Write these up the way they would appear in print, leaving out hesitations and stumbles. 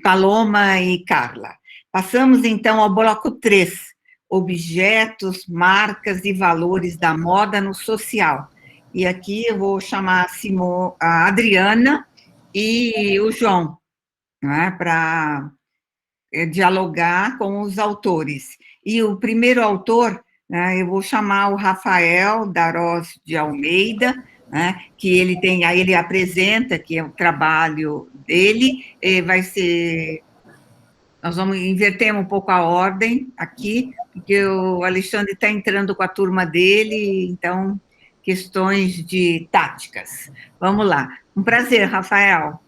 Paloma e Carla. Passamos, então, ao bloco 3, objetos, marcas e valores da moda no social. E aqui eu vou chamar a Adriana e o João, né, para dialogar com os autores. E o primeiro autor, né, eu vou chamar o Rafael Darós de Almeida, né, que aí ele apresenta, que é o trabalho dele, vai ser. Nós vamos inverter um pouco a ordem aqui, porque o Alexandre está entrando com a turma dele, então, questões de táticas. Vamos lá. Um prazer, Rafael.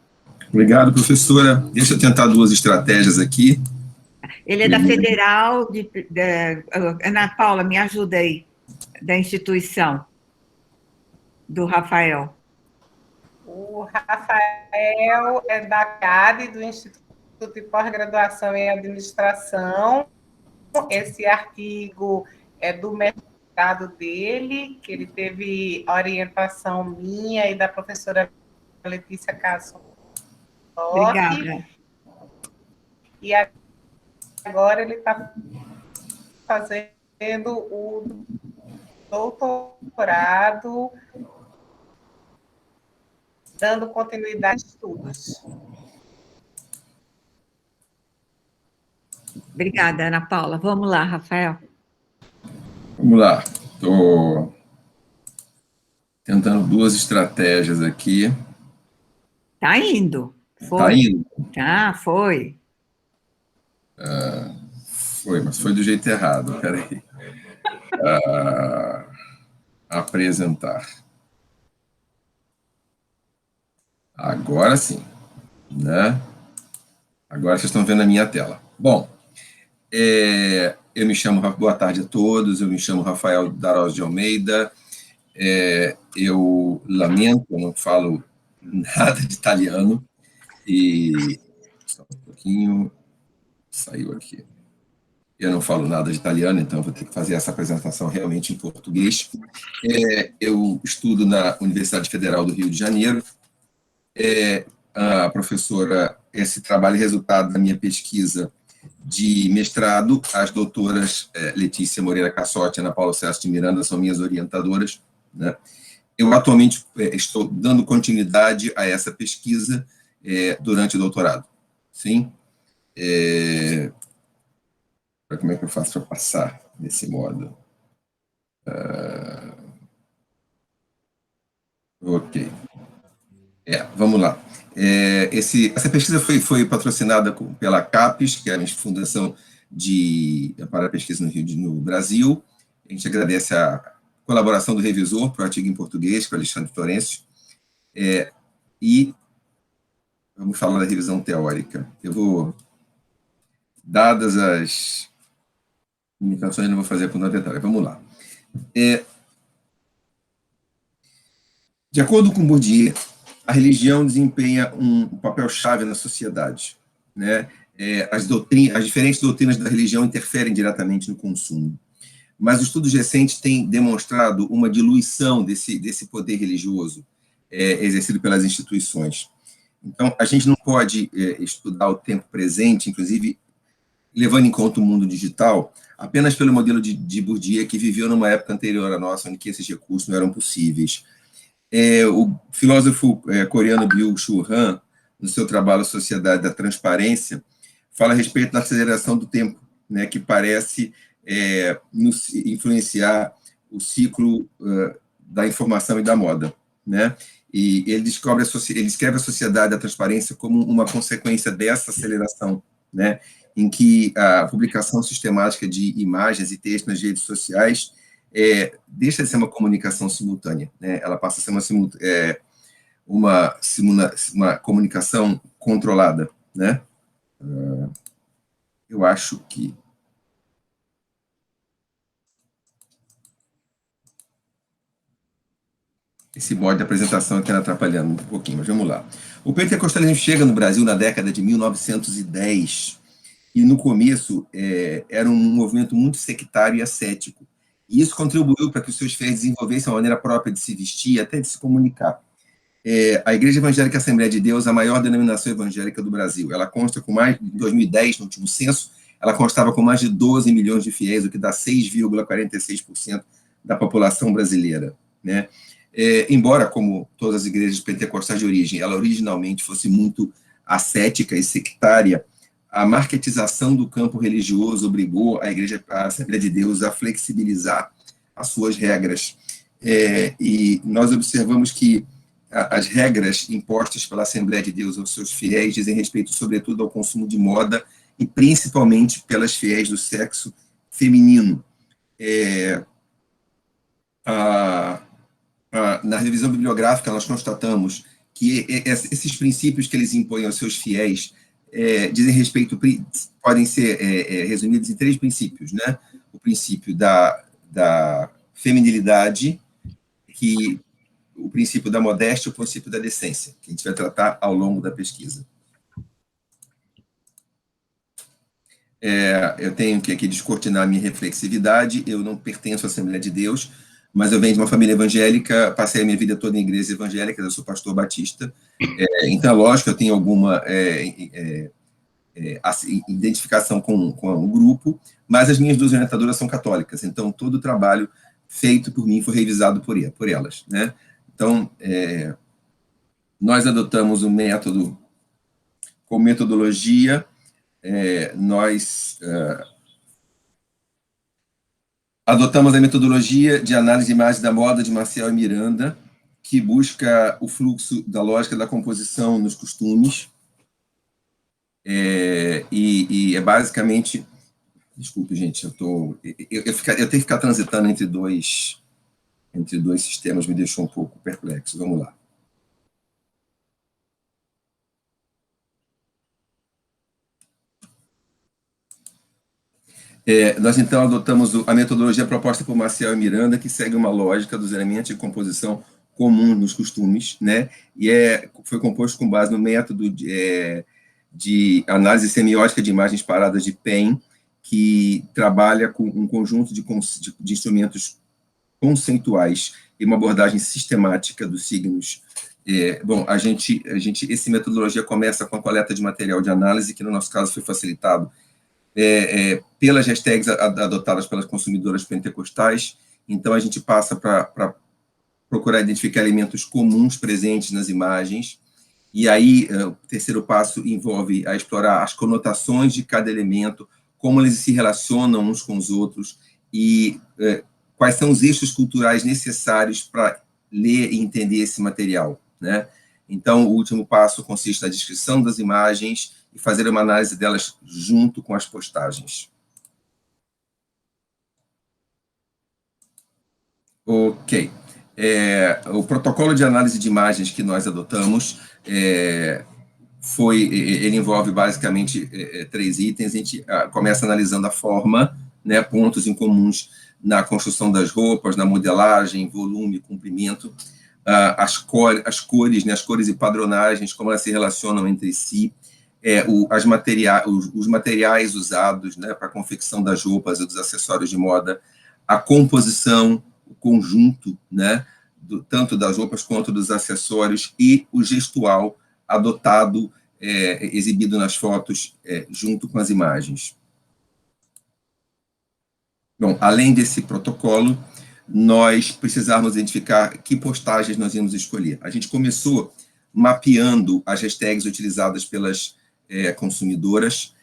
Obrigado, professora. Deixa eu tentar duas estratégias aqui. Ele é da Federal, Ana Paula, me ajuda aí, da instituição do Rafael. O Rafael é da CAD, do Instituto de Pós-Graduação em Administração. Esse artigo é do mestrado dele, que ele teve orientação minha e da professora Letícia Cassotti. Obrigada. E agora ele está fazendo o doutorado, dando continuidade aos estudos. Obrigada, Ana Paula. Vamos lá, Rafael. Vamos lá. Estou tentando duas estratégias aqui. Está indo. Está indo? Tá, foi. Foi, mas foi do jeito errado. Espera aí. Apresentar. Agora sim, né? Agora vocês estão vendo a minha tela. Bom, eu me chamo, boa tarde a todos, eu me chamo Rafael Darós de Almeida, eu lamento, eu não falo nada de italiano, e só um pouquinho, saiu aqui. Eu não falo nada de italiano, então vou ter que fazer essa apresentação realmente em português. Eu estudo na Universidade Federal do Rio de Janeiro. A professora, esse trabalho é resultado da minha pesquisa de mestrado. As doutoras Letícia Moreira Cassotti e Ana Paula Celso de Miranda são minhas orientadoras, né? Eu atualmente estou dando continuidade a essa pesquisa durante o doutorado. Sim? Como é que eu faço para passar desse modo? Ok. Vamos lá. Essa pesquisa foi patrocinada pela CAPES, que é a Fundação para a Pesquisa no Brasil. A gente agradece a colaboração do revisor para o artigo em português, com o Alexandre Florencio. E vamos falar da revisão teórica. Eu vou, dadas as limitações, eu não vou fazer com detalhe. Vamos lá. De acordo com Bourdieu, a religião desempenha um papel-chave na sociedade, né? As diferentes doutrinas da religião interferem diretamente no consumo, mas os estudos recentes têm demonstrado uma diluição desse poder religioso exercido pelas instituições. Então, a gente não pode estudar o tempo presente, inclusive levando em conta o mundo digital, apenas pelo modelo de Bourdieu, que viveu numa época anterior à nossa, onde esses recursos não eram possíveis. O filósofo coreano Byung-Chul Han, no seu trabalho Sociedade da Transparência, fala a respeito da aceleração do tempo, né, que parece influenciar o ciclo da informação e da moda, né? E ele escreve a Sociedade da Transparência como uma consequência dessa aceleração, né, em que a publicação sistemática de imagens e textos nas redes sociais deixa de ser uma comunicação simultânea, né? Ela passa a ser uma comunicação controlada, né? Eu acho que esse modo de apresentação está atrapalhando um pouquinho, mas vamos lá. O pentecostalismo chega no Brasil na década de 1910, e no começo era um movimento muito sectário e ascético. E isso contribuiu para que os seus fiéis desenvolvessem uma maneira própria de se vestir, até de se comunicar. a Igreja Evangélica Assembleia de Deus, a maior denominação evangélica do Brasil. Ela consta com mais, em 2010, no último censo, ela constava com mais de 12 milhões de fiéis, o que dá 6,46% da população brasileira, né? Embora, como todas as igrejas pentecostais de origem, ela originalmente fosse muito ascética e sectária, a marketização do campo religioso obrigou a Assembleia de Deus a flexibilizar as suas regras. E nós observamos que as regras impostas pela Assembleia de Deus aos seus fiéis dizem respeito, sobretudo, ao consumo de moda, e principalmente pelas fiéis do sexo feminino. Na revisão bibliográfica, nós constatamos que esses princípios que eles impõem aos seus fiéis dizem respeito, podem ser resumidos em 3 princípios, né? O princípio da feminilidade, o princípio da modéstia e o princípio da decência, que a gente vai tratar ao longo da pesquisa. Eu tenho que aqui descortinar a minha reflexividade. Eu não pertenço à Assembleia de Deus, mas eu venho de uma família evangélica, passei a minha vida toda em igrejas evangélicas, eu sou pastor batista, então, lógico, eu tenho alguma identificação com o grupo, mas as minhas 2 orientadoras são católicas, então todo o trabalho feito por mim foi revisado por elas, né? Então, nós adotamos o método, como metodologia, nós adotamos a metodologia de análise de imagem da moda de Maciel e Miranda, que busca o fluxo da lógica da composição nos costumes, e é basicamente... Desculpe, gente, eu tenho que ficar transitando entre dois sistemas, me deixou um pouco perplexo. Vamos lá. Nós, então, adotamos a metodologia proposta por Maciel e Miranda, que segue uma lógica dos elementos de composição comum nos costumes, né? E foi composto com base no método de análise semiótica de imagens paradas de Penn, que trabalha com um conjunto de instrumentos conceituais e uma abordagem sistemática dos signos. Essa metodologia começa com a coleta de material de análise, que no nosso caso foi facilitado pelas hashtags adotadas pelas consumidoras pentecostais. Então, a gente passa para procurar identificar elementos comuns presentes nas imagens, e aí o terceiro passo envolve a explorar as conotações de cada elemento, como eles se relacionam uns com os outros, e quais são os eixos culturais necessários para ler e entender esse material, né? Então, o último passo consiste na descrição das imagens e fazer uma análise delas junto com as postagens. Ok. O protocolo de análise de imagens que nós adotamos ele envolve basicamente 3 itens. A gente começa analisando a forma, né, pontos em comuns na construção das roupas, na modelagem, volume, comprimento, as cores, né, as cores e padronagens, como elas se relacionam entre si, os materiais usados, né, para a confecção das roupas e dos acessórios de moda, a composição, o conjunto, né, tanto das roupas quanto dos acessórios, e o gestual adotado, exibido nas fotos, junto com as imagens. Bom, além desse protocolo, nós precisamos identificar que postagens nós íamos escolher. A gente começou mapeando as hashtags utilizadas pelas consumidoras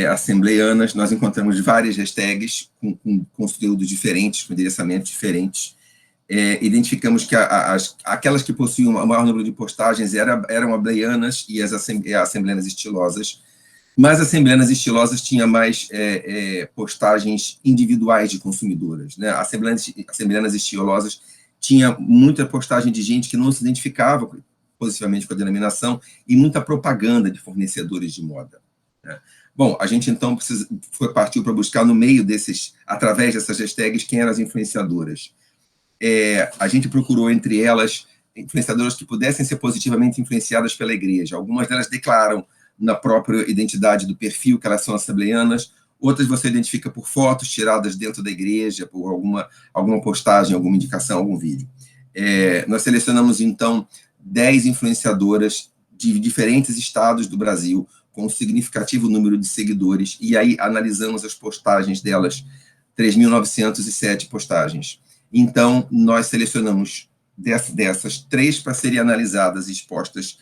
assembleianas. Nós encontramos várias hashtags com conteúdos diferentes, com endereçamentos diferentes. Identificamos que aquelas que possuíam o maior número de postagens eram ableianas e as assembleianas estilosas, mas as assembleianas estilosas tinham mais postagens individuais de consumidoras, né? As assembleianas estilosas tinham muita postagem de gente que não se identificava positivamente com a denominação e muita propaganda de fornecedores de moda, né? Bom, a gente então partiu para buscar no meio através dessas hashtags, quem eram as influenciadoras. A gente procurou entre elas influenciadoras que pudessem ser positivamente influenciadas pela igreja. Algumas delas declaram na própria identidade do perfil que elas são assembleianas, outras você identifica por fotos tiradas dentro da igreja, por alguma postagem, alguma indicação, algum vídeo. Nós selecionamos, então, 10 influenciadoras de diferentes estados do Brasil, com um significativo número de seguidores, e aí analisamos as postagens delas, 3.907 postagens. Então, nós selecionamos dessas 3 para serem analisadas e expostas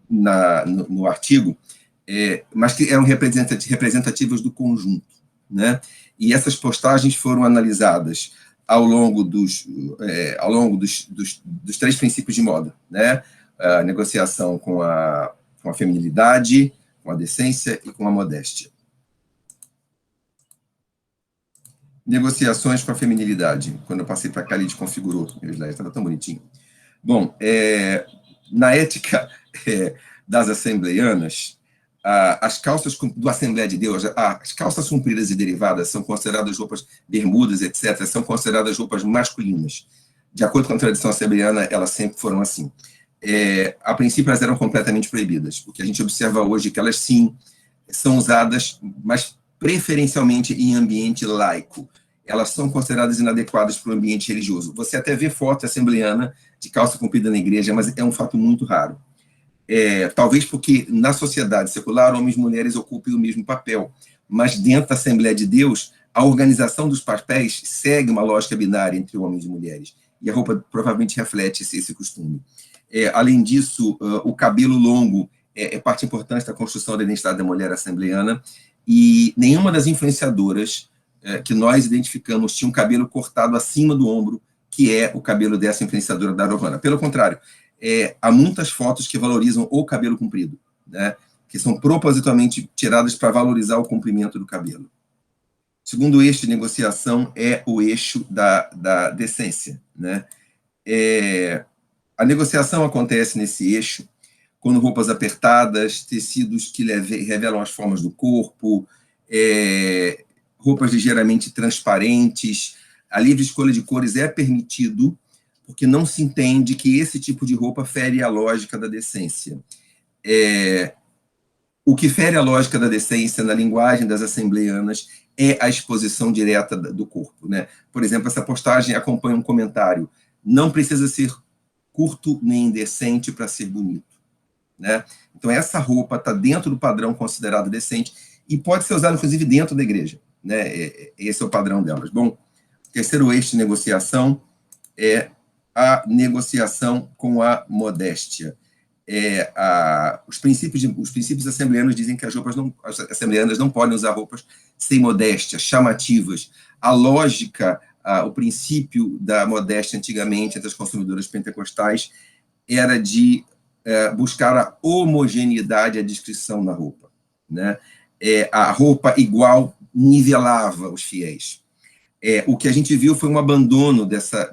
no artigo, mas que eram representativas do conjunto, né? E essas postagens foram analisadas ao longo dos 3 princípios de moda, né? A negociação com a feminilidade, com a decência e com a modéstia. Negociações com a feminilidade. Quando eu passei para cá, ele desconfigurou o slide, estava tão bonitinho. Bom, na ética das assembleianas, as calças do Assembleia de Deus, as calças compridas e derivadas são consideradas roupas, bermudas, etc., são consideradas roupas masculinas. De acordo com a tradição assembleiana, elas sempre foram assim. A princípio, elas eram completamente proibidas. O que a gente observa hoje é que elas, sim, são usadas, mas preferencialmente em ambiente laico. Elas são consideradas inadequadas para o ambiente religioso. Você até vê foto assembleiana de calça comprida na igreja, mas é um fato muito raro. Talvez porque na sociedade secular, homens e mulheres ocupem o mesmo papel, mas dentro da Assembleia de Deus, a organização dos papéis segue uma lógica binária entre homens e mulheres, e a roupa provavelmente reflete esse costume. Além disso, o cabelo longo é parte importante da construção da identidade da mulher assembleiana, e nenhuma das influenciadoras que nós identificamos tinha um cabelo cortado acima do ombro, que é o cabelo dessa influenciadora da Arovana. Pelo contrário, há muitas fotos que valorizam o cabelo comprido, né, que são propositalmente tiradas para valorizar o comprimento do cabelo. O segundo eixo de negociação é o eixo da decência, né? A negociação acontece nesse eixo quando roupas apertadas, tecidos que revelam as formas do corpo, roupas ligeiramente transparentes, a livre escolha de cores é permitido, porque não se entende que esse tipo de roupa fere a lógica da decência. O que fere a lógica da decência na linguagem das assembleianas é a exposição direta do corpo, né? Por exemplo, essa postagem acompanha um comentário: não precisa ser curto nem indecente para ser bonito, né? Então, essa roupa está dentro do padrão considerado decente e pode ser usada, inclusive, dentro da igreja, né? Esse é o padrão delas. Bom, terceiro eixo de negociação é a negociação com a modéstia. Os princípios assembleanos dizem que as assembleanas não podem usar roupas sem modéstia, chamativas. A lógica, o princípio da modéstia antigamente entre as consumidoras pentecostais era de buscar a homogeneidade, a descrição na roupa, né? A roupa igual nivelava os fiéis. O que a gente viu foi um abandono dessa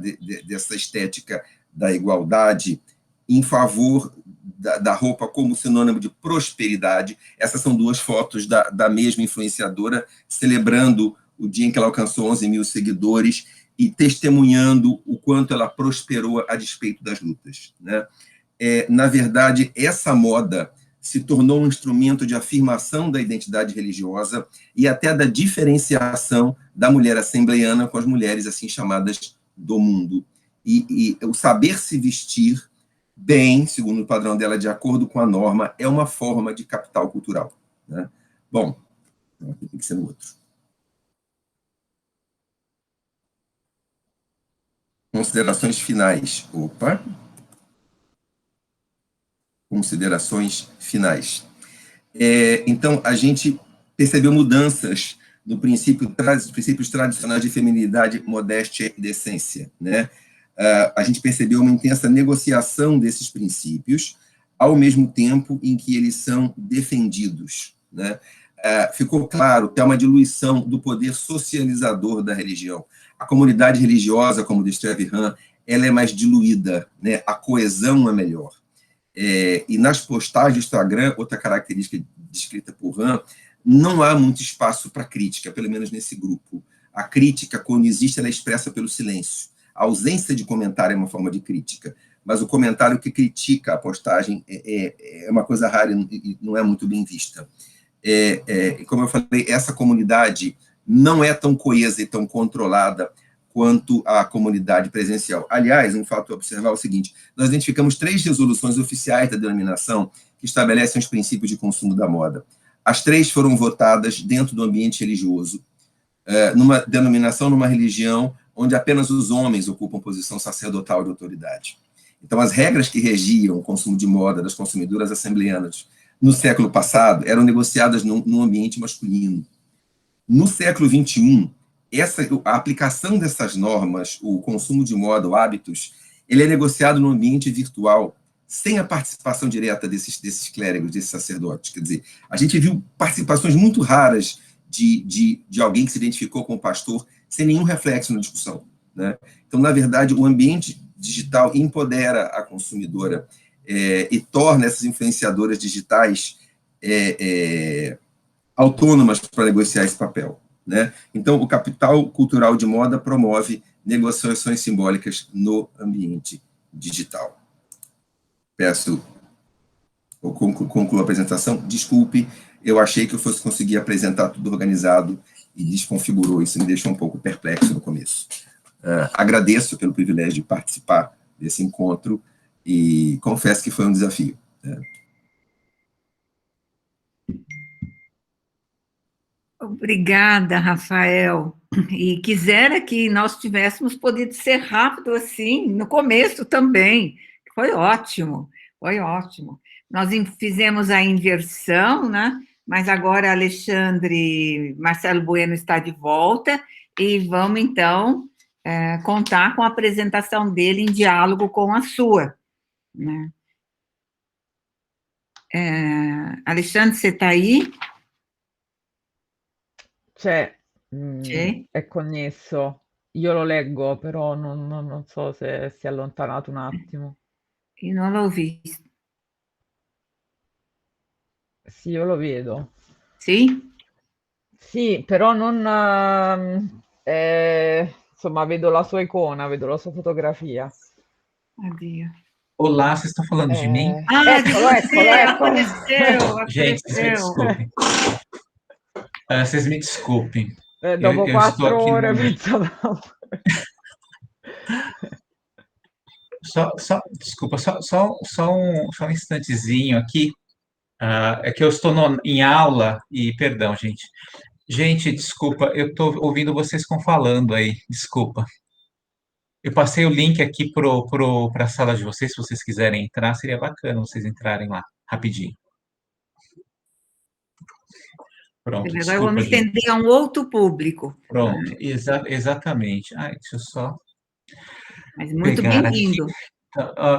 estética da igualdade em favor da roupa como sinônimo de prosperidade. Essas são 2 fotos da mesma influenciadora, celebrando o dia em que ela alcançou 11 mil seguidores e testemunhando o quanto ela prosperou a despeito das lutas, né? Na verdade, essa moda se tornou um instrumento de afirmação da identidade religiosa e até da diferenciação da mulher assembleiana com as mulheres assim chamadas do mundo. E o saber se vestir bem, segundo o padrão dela, de acordo com a norma, é uma forma de capital cultural, né? Bom, aqui tem que ser no outro. Considerações finais. Considerações finais. Então, a gente percebeu mudanças no princípios tradicionais de feminilidade, modéstia e decência, né? A gente percebeu uma intensa negociação desses princípios, ao mesmo tempo em que eles são defendidos, né? Ficou claro que há uma diluição do poder socializador da religião. A comunidade religiosa, como descreve Han, ela é mais diluída, né? A coesão é melhor. E nas postagens do Instagram, outra característica descrita por Han, não há muito espaço para crítica, pelo menos nesse grupo. A crítica, quando existe, ela é expressa pelo silêncio. A ausência de comentário é uma forma de crítica, mas o comentário que critica a postagem é uma coisa rara e não é muito bem vista. Como eu falei, essa comunidade não é tão coesa e tão controlada quanto à comunidade presencial. Aliás, um fato a observar é o seguinte: nós identificamos 3 resoluções oficiais da denominação que estabelecem os princípios de consumo da moda. As 3 foram votadas dentro do ambiente religioso, numa denominação, numa religião onde apenas os homens ocupam posição sacerdotal de autoridade. Então, as regras que regiam o consumo de moda das consumidoras assembleanas no século passado eram negociadas num ambiente masculino. No século XXI, a aplicação dessas normas, o consumo de moda, o hábitos, ele é negociado no ambiente virtual, sem a participação direta desses clérigos, desses sacerdotes. Quer dizer, a gente viu participações muito raras de alguém que se identificou como pastor, sem nenhum reflexo na discussão, né? Então, na verdade, o ambiente digital empodera a consumidora e torna essas influenciadoras digitais autônomas para negociar esse papel, né? Então, o capital cultural de moda promove negociações simbólicas no ambiente digital. Peço, eu concluo a apresentação. Desculpe, eu achei que eu fosse conseguir apresentar tudo organizado e desconfigurou, isso me deixou um pouco perplexo no começo. Agradeço pelo privilégio de participar desse encontro e confesso que foi um desafio. Obrigada, Rafael. E quisera que nós tivéssemos podido ser rápido assim, no começo também. Foi ótimo, foi ótimo. Nós fizemos a inversão, né? Mas agora Alexandre Marcelo Bueno está de volta e vamos, então, contar com a apresentação dele em diálogo com a sua, né? Alexandre, você está aí? C'è, Sì. è connesso. Io lo leggo, però non so se si è allontanato un attimo. Io non l'ho visto. Sì, io lo vedo. Sì? Sì, però non... insomma, vedo la sua icona, vedo la sua fotografia. Oddio. Olá, vocês estão falando de mim? Eccolo, eccolo. Apareceu, Gente, vocês me apareceu. desculpem. Vocês me desculpem. Dopo Eu estou 4 aqui ore no... pensavo... Desculpa, só um instantezinho aqui. É que eu estou em aula e, perdão, gente. Gente, desculpa, eu estou ouvindo vocês falando aí, desculpa. Eu passei o link aqui para a sala de vocês, se vocês quiserem entrar, seria bacana vocês entrarem lá, rapidinho. Pronto, Agora desculpa, vamos gente. estender a um outro público. Pronto, exatamente. Deixa eu só Mas muito pegar aqui. bem-vindo.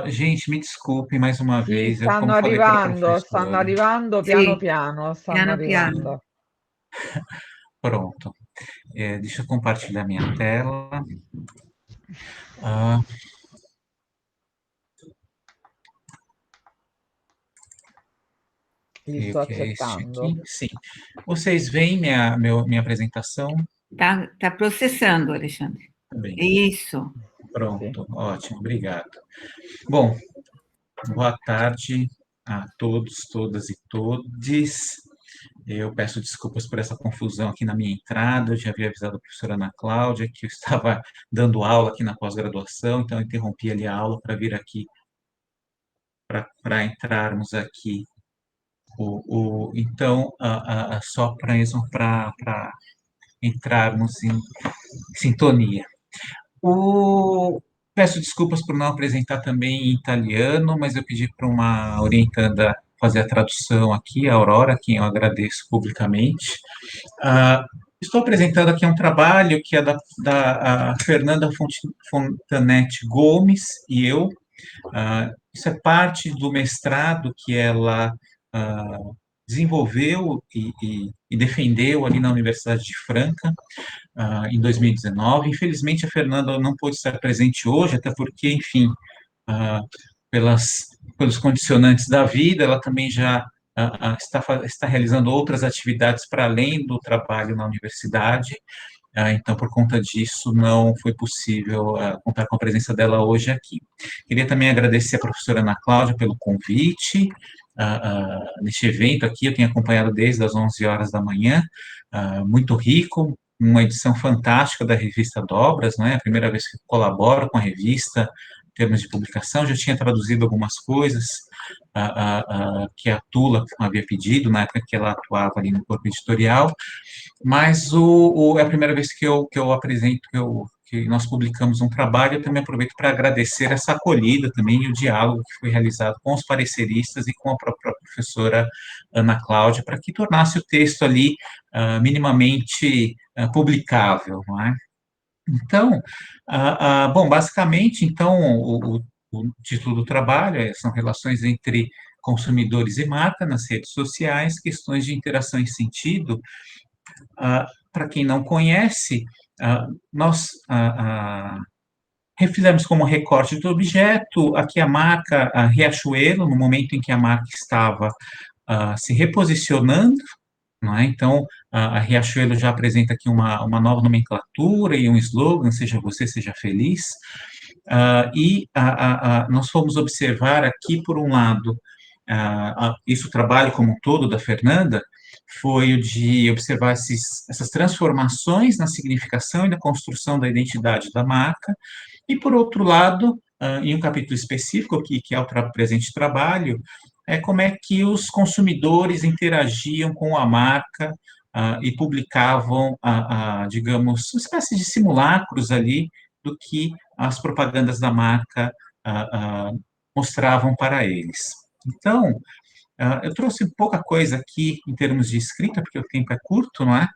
Gente, me desculpem mais uma Sì, vez. stanno Como falei para a arrivando professora. piano Sì, piano, stanno piano arrivando. Pronto. Deixa eu compartilhar minha tela. Li sto Que é este accettando. aqui. Sim. Vocês veem minha apresentação? Tá processando, Alexandre. Também. Isso. Pronto, ótimo, obrigado. Bom, boa tarde a todos, todas e todes. Eu peço desculpas por essa confusão aqui na minha entrada. Eu já havia avisado a professora Ana Cláudia que eu estava dando aula aqui na pós-graduação, então eu interrompi ali a aula para vir aqui, para entrarmos aqui. Então, só para entrarmos em sintonia. Peço desculpas por não apresentar também em italiano, mas eu pedi para uma orientanda fazer a tradução aqui, a Aurora, a quem eu agradeço publicamente. Estou apresentando aqui um trabalho que é da Fernanda Fontanetti Gomes e eu. Isso é parte do mestrado que ela desenvolveu e defendeu ali na Universidade de Franca, em 2019. Infelizmente, a Fernanda não pôde estar presente hoje, até porque, enfim, pelos condicionantes da vida, ela também já está realizando outras atividades para além do trabalho na universidade. Então, por conta disso, não foi possível contar com a presença dela hoje aqui. Queria também agradecer a professora Ana Cláudia pelo convite neste evento aqui. Eu tenho acompanhado desde as 11 horas da manhã, muito rico, uma edição fantástica da revista Dobras, não é? A primeira vez que colaboro com a revista, em termos de publicação, já tinha traduzido algumas coisas que a Tula havia pedido, na época que ela atuava ali no corpo editorial, mas é a primeira vez que eu apresento, que nós publicamos um trabalho. Eu também aproveito para agradecer essa acolhida também e o diálogo que foi realizado com os pareceristas e com a própria professora Ana Cláudia, para que tornasse o texto ali minimamente publicável, não é? Então, bom, basicamente, então, o título do trabalho são relações entre consumidores e marca nas redes sociais, questões de interação e sentido. Para quem não conhece, nós refizemos como recorte do objeto aqui a marca Riachuelo, no momento em que a marca estava se reposicionando, não é? Então, a Riachuelo já apresenta aqui uma nova nomenclatura e um slogan: seja você, seja feliz. Nós fomos observar aqui, por um lado, isso, o trabalho como um todo da Fernanda, foi o de observar essas transformações na significação e na construção da identidade da marca, e, por outro lado, em um capítulo específico aqui, que é o presente trabalho, como é que os consumidores interagiam com a marca e publicavam, digamos, uma espécie de simulacros ali do que as propagandas da marca mostravam para eles. Então, eu trouxe pouca coisa aqui em termos de escrita, porque o tempo é curto, não é?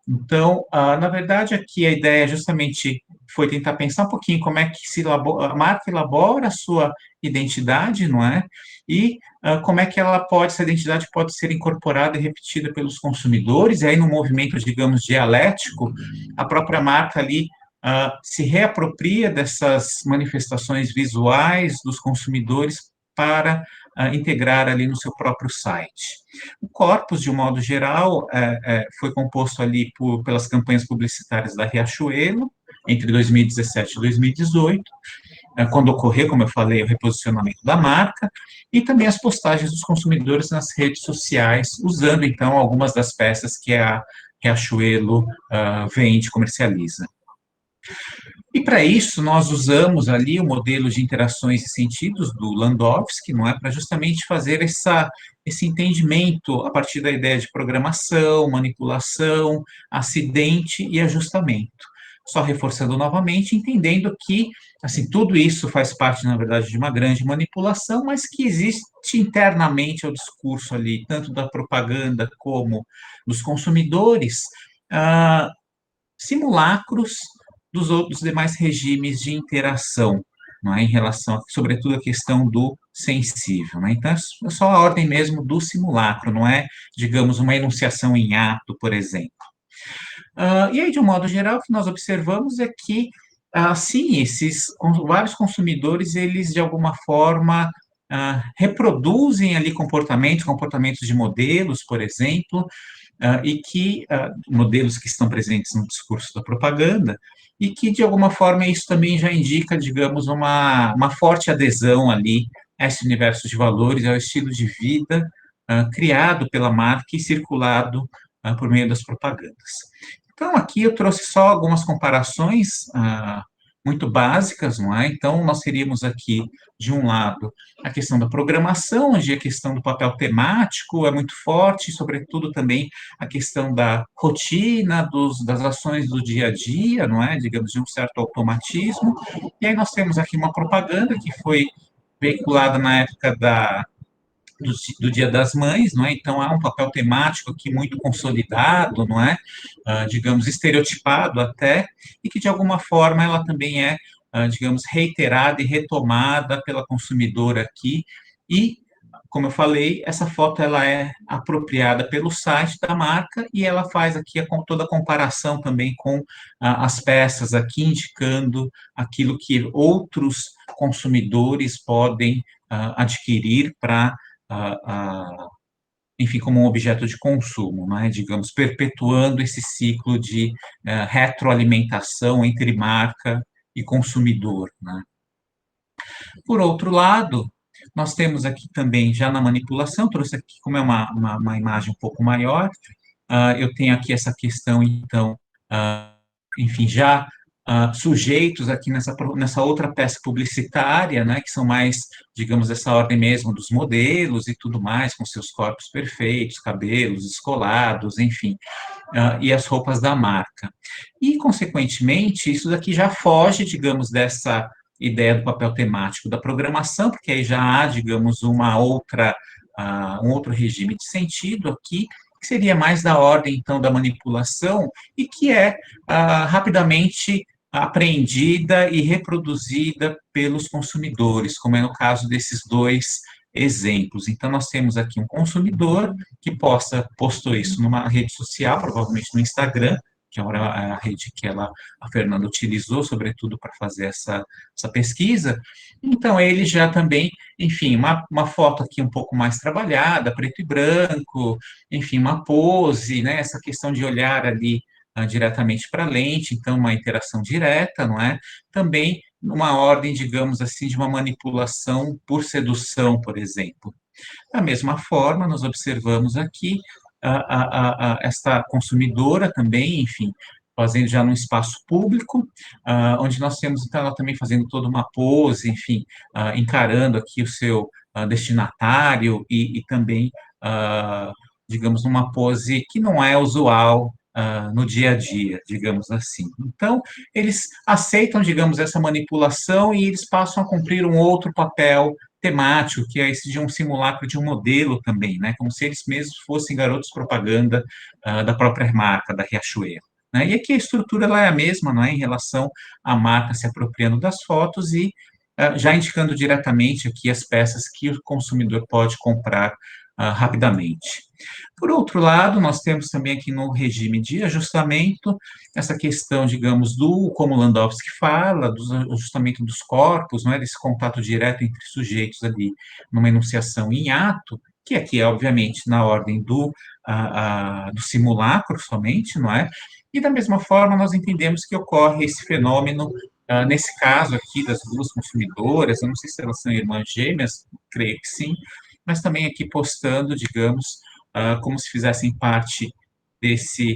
Então, na verdade, aqui a ideia justamente foi tentar pensar um pouquinho como é que a marca elabora a sua identidade, não é? E como é que essa identidade pode ser incorporada e repetida pelos consumidores, e aí no movimento, digamos, dialético, a própria marca ali se reapropria dessas manifestações visuais dos consumidores para integrar ali no seu próprio site. O corpus, de um modo geral, foi composto ali pelas campanhas publicitárias da Riachuelo, entre 2017 e 2018, quando ocorreu, como eu falei, o reposicionamento da marca, e também as postagens dos consumidores nas redes sociais, usando, então, algumas das peças que a Riachuelo vende, comercializa. E, para isso, nós usamos ali o modelo de interações e sentidos do Landowski, não é? Para justamente fazer esse entendimento a partir da ideia de programação, manipulação, acidente e ajustamento. Só reforçando novamente, entendendo que, assim, tudo isso faz parte, na verdade, de uma grande manipulação, mas que existe internamente ao discurso ali, tanto da propaganda como dos consumidores, simulacros dos demais regimes de interação, não é? Em relação, sobretudo, à questão do sensível, não é? Então, é só a ordem mesmo do simulacro, não é, digamos, uma enunciação em ato, por exemplo. E aí, de um modo geral, o que nós observamos é que, sim, esses vários consumidores, eles, de alguma forma, reproduzem ali comportamentos de modelos, por exemplo, e que modelos que estão presentes no discurso da propaganda, e que, de alguma forma, isso também já indica, digamos, uma forte adesão ali a esse universo de valores, ao estilo de vida criado pela marca e circulado por meio das propagandas. Então, aqui eu trouxe só algumas comparações muito básicas, não é? Então, nós teríamos aqui, de um lado, a questão da programação, onde a questão do papel temático é muito forte, sobretudo também a questão da rotina, das ações do dia a dia, não é? Digamos, de um certo automatismo. E aí nós temos aqui uma propaganda que foi veiculada na época do Dia das Mães, não é? Então, há um papel temático aqui muito consolidado, não é? Digamos, estereotipado até, e que, de alguma forma, ela também é, digamos, reiterada e retomada pela consumidora aqui, e, como eu falei, essa foto, ela é apropriada pelo site da marca, e ela faz aqui toda a comparação também com as peças aqui, indicando aquilo que outros consumidores podem adquirir para enfim, como um objeto de consumo, não é? Digamos, perpetuando esse ciclo de retroalimentação entre marca e consumidor, né? Por outro lado, nós temos aqui também, já na manipulação, trouxe aqui, como é uma imagem um pouco maior, eu tenho aqui essa questão, então, enfim, já sujeitos aqui nessa outra peça publicitária, né, que são mais, digamos, essa ordem mesmo dos modelos e tudo mais, com seus corpos perfeitos, cabelos escolados, enfim, e as roupas da marca. E, consequentemente, isso daqui já foge, digamos, dessa ideia do papel temático da programação, porque aí já há, digamos, um outro regime de sentido aqui, que seria mais da ordem, então, da manipulação, e que é rapidamente apreendida e reproduzida pelos consumidores, como é no caso desses dois exemplos. Então, nós temos aqui um consumidor que postou isso numa rede social, provavelmente no Instagram, que é a rede que a Fernanda utilizou, sobretudo, para fazer essa pesquisa. Então, ele já também, enfim, uma foto aqui um pouco mais trabalhada, preto e branco, enfim, uma pose, né, essa questão de olhar ali diretamente para a lente, então, uma interação direta, não é? Também numa ordem, digamos assim, de uma manipulação por sedução, por exemplo. Da mesma forma, nós observamos aqui esta consumidora também, enfim, fazendo já num espaço público, onde nós temos, então, ela também fazendo toda uma pose, enfim, encarando aqui o seu destinatário e também, digamos, numa pose que não é usual no dia a dia, digamos assim. Então, eles aceitam, digamos, essa manipulação e eles passam a cumprir um outro papel temático, que é esse de um simulacro de um modelo também, né? Como se eles mesmos fossem garotos propaganda da própria marca, da Riachuelo. Né? E aqui a estrutura ela é a mesma, não é? Em relação à marca se apropriando das fotos e já indicando diretamente aqui as peças que o consumidor pode comprar rapidamente. Por outro lado, nós temos também aqui no regime de ajustamento essa questão, digamos, como Landowski fala, do ajustamento dos corpos, não é, desse contato direto entre sujeitos ali numa enunciação em ato, que aqui é, obviamente, na ordem do simulacro somente, não é? E, da mesma forma, nós entendemos que ocorre esse fenômeno, nesse caso aqui das duas consumidoras, eu não sei se elas são irmãs gêmeas, creio que sim, mas também aqui postando, digamos, como se fizessem parte desse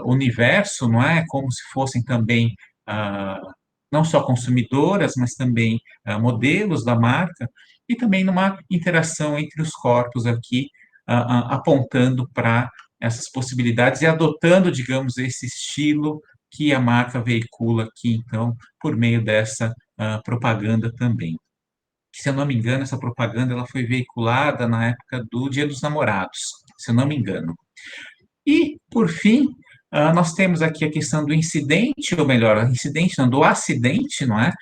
universo, não é? Como se fossem também não só consumidoras, mas também modelos da marca, e também numa interação entre os corpos aqui, apontando para essas possibilidades e adotando, digamos, esse estilo que a marca veicula aqui, então, por meio dessa propaganda também. Se eu não me engano, essa propaganda ela foi veiculada na época do Dia dos Namorados, se eu não me engano. E, por fim, nós temos aqui a questão do incidente, ou melhor, incidente não, do acidente, não é?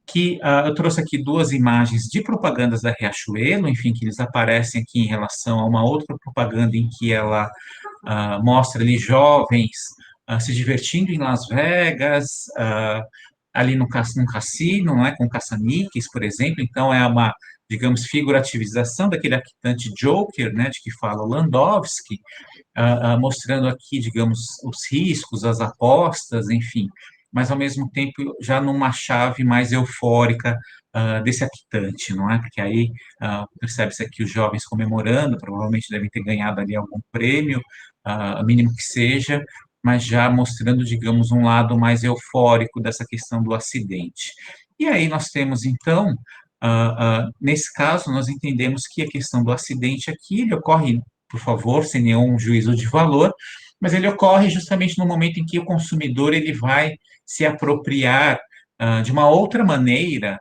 Que eu trouxe aqui duas imagens de propagandas da Riachuelo, enfim, que eles aparecem aqui em relação a uma outra propaganda em que ela mostra ali jovens se divertindo em Las Vegas, ali num cassino, não é? Com caça-níqueis, por exemplo, então é uma, digamos, figurativização daquele arquitante Joker, né, de que fala o Landowski, mostrando aqui, digamos, os riscos, as apostas, enfim, mas ao mesmo tempo já numa chave mais eufórica desse arquitante, não é? Porque aí percebe-se aqui os jovens comemorando, provavelmente devem ter ganhado ali algum prêmio, mínimo que seja, mas já mostrando, digamos, um lado mais eufórico dessa questão do acidente. E aí nós temos, então, nesse caso, nós entendemos que a questão do acidente aqui, ele ocorre, por favor, sem nenhum juízo de valor, mas ele ocorre justamente no momento em que o consumidor ele vai se apropriar de uma outra maneira,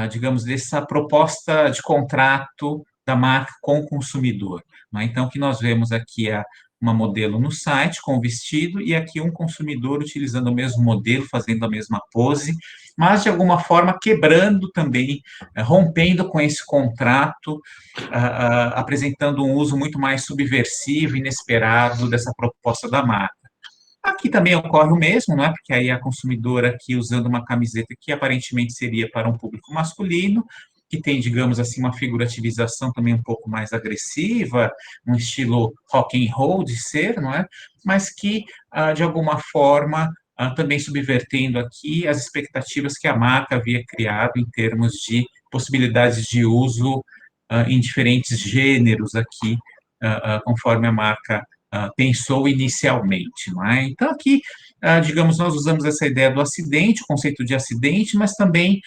digamos, dessa proposta de contrato da marca com o consumidor. Né? Então, o que nós vemos aqui é uma modelo no site com o vestido e aqui um consumidor utilizando o mesmo modelo, fazendo a mesma pose, mas de alguma forma quebrando também, rompendo com esse contrato, apresentando um uso muito mais subversivo, inesperado dessa proposta da marca. Aqui também ocorre o mesmo, não é? Porque aí a consumidora aqui usando uma camiseta que aparentemente seria para um público masculino, que tem, digamos assim, uma figurativização também um pouco mais agressiva, um estilo rock and roll de ser, não é? Mas que, de alguma forma, também subvertendo aqui as expectativas que a marca havia criado em termos de possibilidades de uso em diferentes gêneros aqui, conforme a marca pensou inicialmente, não é? Então, aqui, digamos, nós usamos essa ideia do acidente, o conceito de acidente, mas também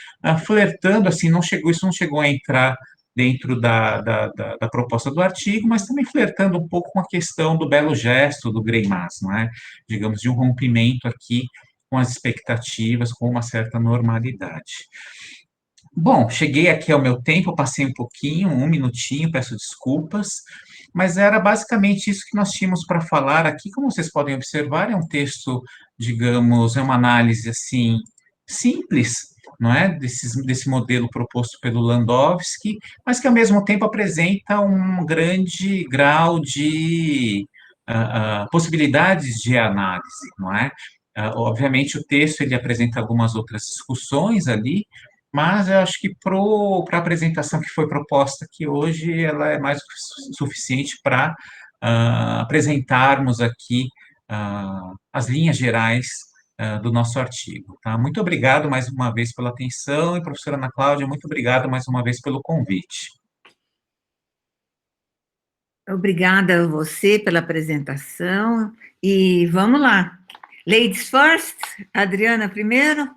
flertando, assim, isso não chegou a entrar dentro da proposta do artigo, mas também flertando um pouco com a questão do belo gesto do Greimas, não é? Digamos, de um rompimento aqui com as expectativas, com uma certa normalidade. Bom, cheguei aqui ao meu tempo, passei um pouquinho, um minutinho, peço desculpas, mas era basicamente isso que nós tínhamos para falar aqui. Como vocês podem observar, é um texto, digamos, é uma análise assim simples, não é? Desse modelo proposto pelo Landowski, mas que ao mesmo tempo apresenta um grande grau de possibilidades de análise, não é? Obviamente, o texto ele apresenta algumas outras discussões ali, mas eu acho que para a apresentação que foi proposta aqui hoje, ela é mais suficiente para apresentarmos aqui as linhas gerais do nosso artigo. Tá? Muito obrigado mais uma vez pela atenção, e professora Ana Cláudia, muito obrigado mais uma vez pelo convite. Obrigada a você pela apresentação, e vamos lá. Ladies first, Adriana primeiro.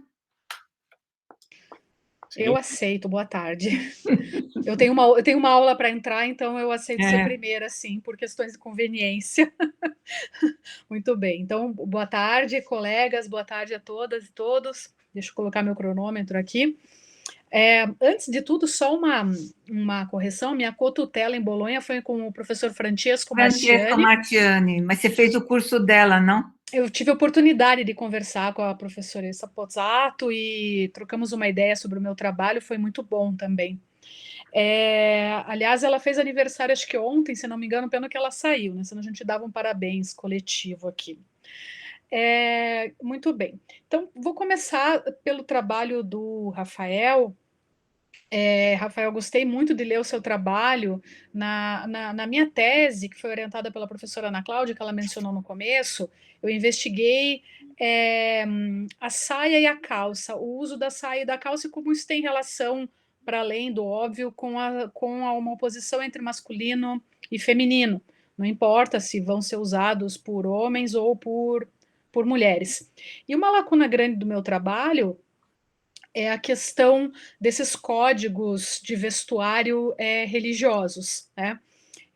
Eu aceito, boa tarde. Eu tenho uma aula para entrar, então eu aceito ser primeira, sim, por questões de conveniência. Muito bem. Então, boa tarde, colegas, boa tarde a todas e todos. Deixa eu colocar meu cronômetro aqui. Antes de tudo, só uma correção. Minha cotutela em Bolonha foi com o professor Francesco Martiani. Mas você fez o curso dela, não? Eu tive a oportunidade de conversar com a professora Sapozzato e trocamos uma ideia sobre o meu trabalho, foi muito bom também. Aliás, ela fez aniversário, acho que ontem, se não me engano, pena que ela saiu, né? Senão a gente dava um parabéns coletivo aqui. Muito bem. Então, vou começar pelo trabalho do Rafael. Rafael, gostei muito de ler o seu trabalho. Na minha tese, que foi orientada pela professora Ana Cláudia, que ela mencionou no começo, eu investiguei a saia e a calça, o uso da saia e da calça, e como isso tem relação, para além do óbvio, com uma oposição entre masculino e feminino. Não importa se vão ser usados por homens ou por mulheres. E uma lacuna grande do meu trabalho é a questão desses códigos de vestuário religiosos, né?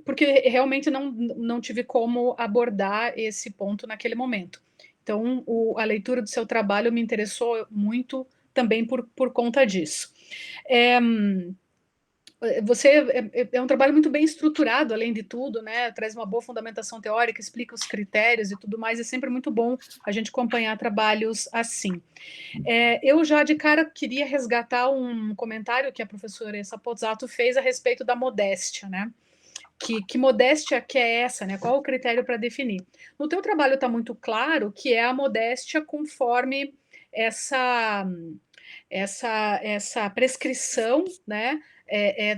Porque realmente não tive como abordar esse ponto naquele momento. Então, a leitura do seu trabalho me interessou muito também por conta disso. É um trabalho muito bem estruturado, além de tudo, né? Traz uma boa fundamentação teórica, explica os critérios e tudo mais. É sempre muito bom a gente acompanhar trabalhos assim. Eu já de cara queria resgatar um comentário que a professora Sapozzato fez a respeito da modéstia, né? Que modéstia que é essa, né? Qual o critério para definir? No teu trabalho está muito claro que é a modéstia conforme essa prescrição, né?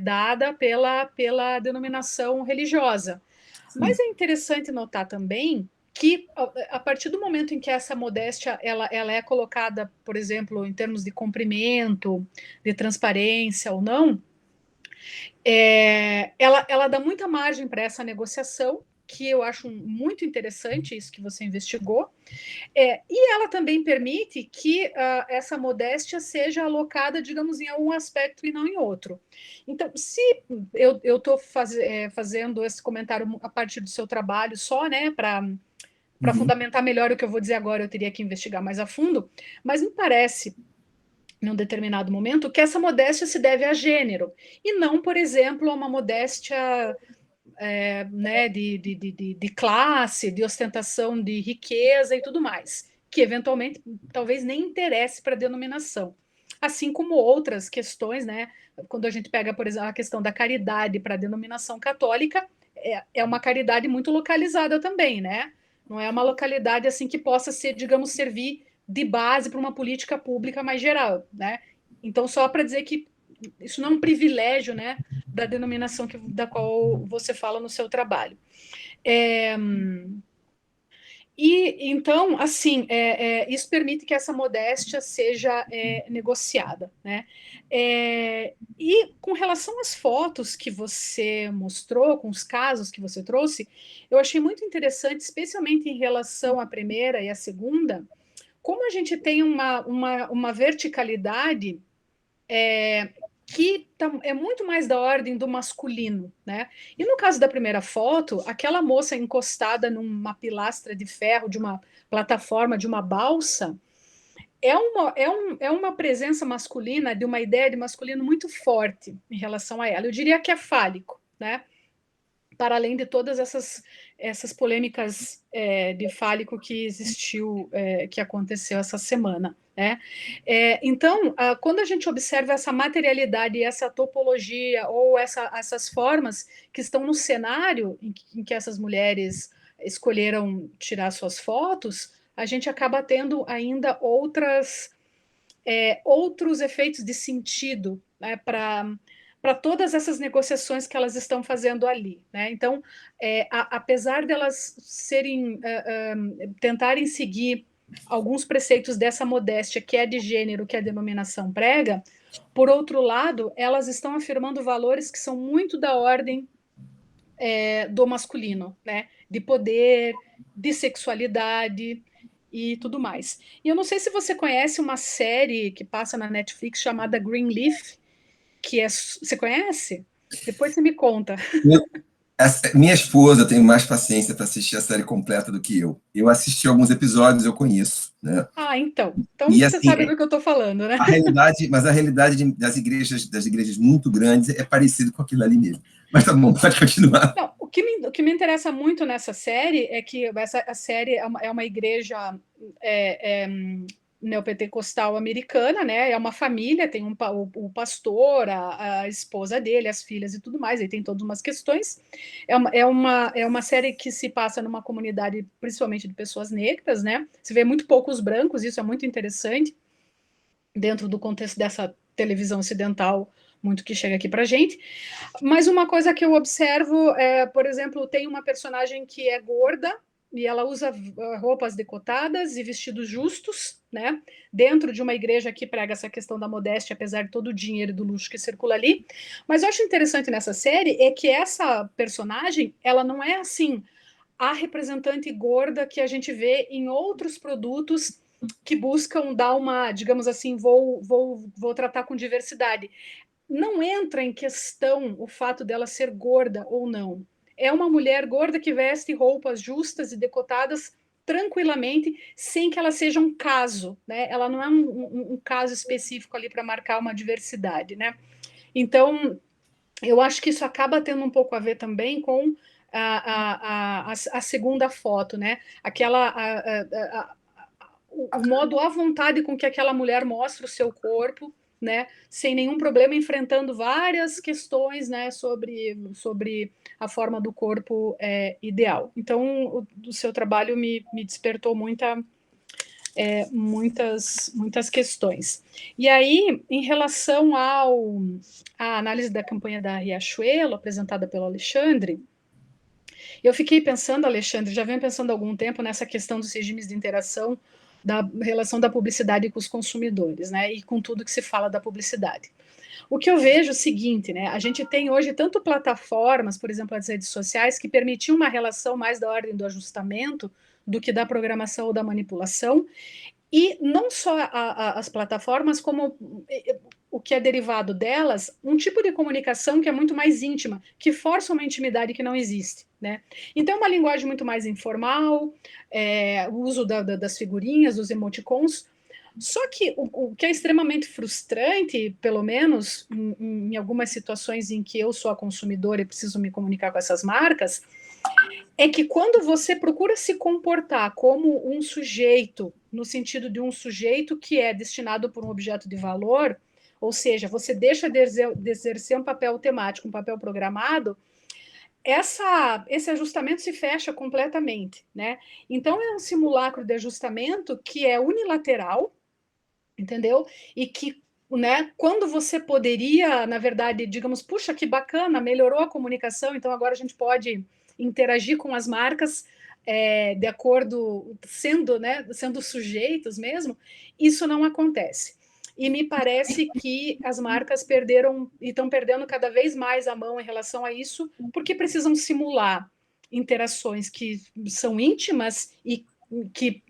Dada pela denominação religiosa. Sim. Mas é interessante notar também que, a partir do momento em que essa modéstia ela é colocada, por exemplo, em termos de comprimento, de transparência ou não, ela dá muita margem para essa negociação, que eu acho muito interessante, isso que você investigou, e ela também permite que essa modéstia seja alocada, digamos, em algum aspecto e não em outro. Então, se eu estou fazendo esse comentário a partir do seu trabalho só, né, para fundamentar melhor o que eu vou dizer agora, eu teria que investigar mais a fundo, mas me parece, em um determinado momento, que essa modéstia se deve a gênero, e não, por exemplo, a uma modéstia né, de classe, de ostentação de riqueza e tudo mais, que eventualmente talvez nem interesse para a denominação. Assim como outras questões, né, quando a gente pega, por exemplo, a questão da caridade para a denominação católica, é uma caridade muito localizada também, né? Não é uma localidade assim que possa ser, digamos, servir de base para uma política pública mais geral, né? Então, só para dizer que isso não é um privilégio, né, da denominação da qual você fala no seu trabalho. E então, assim, isso permite que essa modéstia seja negociada, né? E com relação às fotos que você mostrou, com os casos que você trouxe, eu achei muito interessante, especialmente em relação à primeira e à segunda, como a gente tem uma verticalidade que é muito mais da ordem do masculino, né? E no caso da primeira foto, aquela moça encostada numa pilastra de ferro, de uma plataforma, de uma balsa, é uma presença masculina, de uma ideia de masculino muito forte em relação a ela. Eu diria que é fálico, né? Para além de todas essas polêmicas de fálico que existiu, que aconteceu essa semana. Né? Então, quando a gente observa essa materialidade, essa topologia, ou essas formas que estão no cenário em que essas mulheres escolheram tirar suas fotos, a gente acaba tendo ainda outros efeitos de sentido, né, para todas essas negociações que elas estão fazendo ali. Né? Então, apesar delas tentarem seguir alguns preceitos dessa modéstia, que é de gênero, que a denominação prega, por outro lado, elas estão afirmando valores que são muito da ordem do masculino, né? De poder, de sexualidade e tudo mais. E eu não sei se você conhece uma série que passa na Netflix chamada Greenleaf, você conhece? Depois você me conta. Minha esposa tem mais paciência para assistir a série completa do que eu. Eu assisti alguns episódios, eu conheço, né? Então E, você assim, sabe do que eu estou falando, né? Mas a realidade das igrejas muito grandes é parecido com aquilo ali mesmo. Mas tá bom, pode continuar. Não, o que me interessa muito nessa série é que a série é uma igreja neopentecostal americana, né? É uma família, tem o pastor, a esposa dele, as filhas e tudo mais, aí tem todas umas questões. É uma série que se passa numa comunidade, principalmente de pessoas negras, né? Se vê muito poucos brancos, isso é muito interessante, dentro do contexto dessa televisão ocidental, muito que chega aqui pra gente. Mas uma coisa que eu observo por exemplo, tem uma personagem que é gorda, e ela usa roupas decotadas e vestidos justos, né? Dentro de uma igreja que prega essa questão da modéstia, apesar de todo o dinheiro e do luxo que circula ali. Mas eu acho interessante nessa série é que essa personagem, ela não é assim a representante gorda que a gente vê em outros produtos que buscam dar uma, digamos assim, vou tratar com diversidade. Não entra em questão o fato dela ser gorda ou não. É uma mulher gorda que veste roupas justas e decotadas tranquilamente, sem que ela seja um caso, né? Ela não é um caso específico ali para marcar uma diversidade, né? Então, eu acho que isso acaba tendo um pouco a ver também com a segunda foto, né? O modo à vontade com que aquela mulher mostra o seu corpo, né, sem nenhum problema, enfrentando várias questões, né, sobre a forma do corpo ideal. Então, o seu trabalho me despertou muitas questões. E aí, em relação à análise da campanha da Riachuelo, apresentada pelo Alexandre, eu fiquei pensando, Alexandre, já venho pensando há algum tempo nessa questão dos regimes de interação da relação da publicidade com os consumidores, né? E com tudo que se fala da publicidade. O que eu vejo é o seguinte, né? A gente tem hoje tanto plataformas, por exemplo, as redes sociais, que permitiam uma relação mais da ordem do ajustamento do que da programação ou da manipulação, e não só as plataformas, como o que é derivado delas, um tipo de comunicação que é muito mais íntima, que força uma intimidade que não existe. Né? Então, é uma linguagem muito mais informal, o uso das figurinhas, dos emoticons. Só que o que é extremamente frustrante, pelo menos em algumas situações em que eu sou a consumidora e preciso me comunicar com essas marcas, é que quando você procura se comportar como um sujeito, no sentido de um sujeito que é destinado por um objeto de valor, ou seja, você deixa de exercer um papel temático, um papel programado, esse ajustamento se fecha completamente, né? Então, é um simulacro de ajustamento que é unilateral, entendeu? E que, né, quando você poderia, na verdade, digamos, puxa, que bacana, melhorou a comunicação, então agora a gente pode interagir com as marcas de acordo, sendo sujeitos mesmo, isso não acontece. E me parece que as marcas perderam e estão perdendo cada vez mais a mão em relação a isso, porque precisam simular interações que são íntimas e que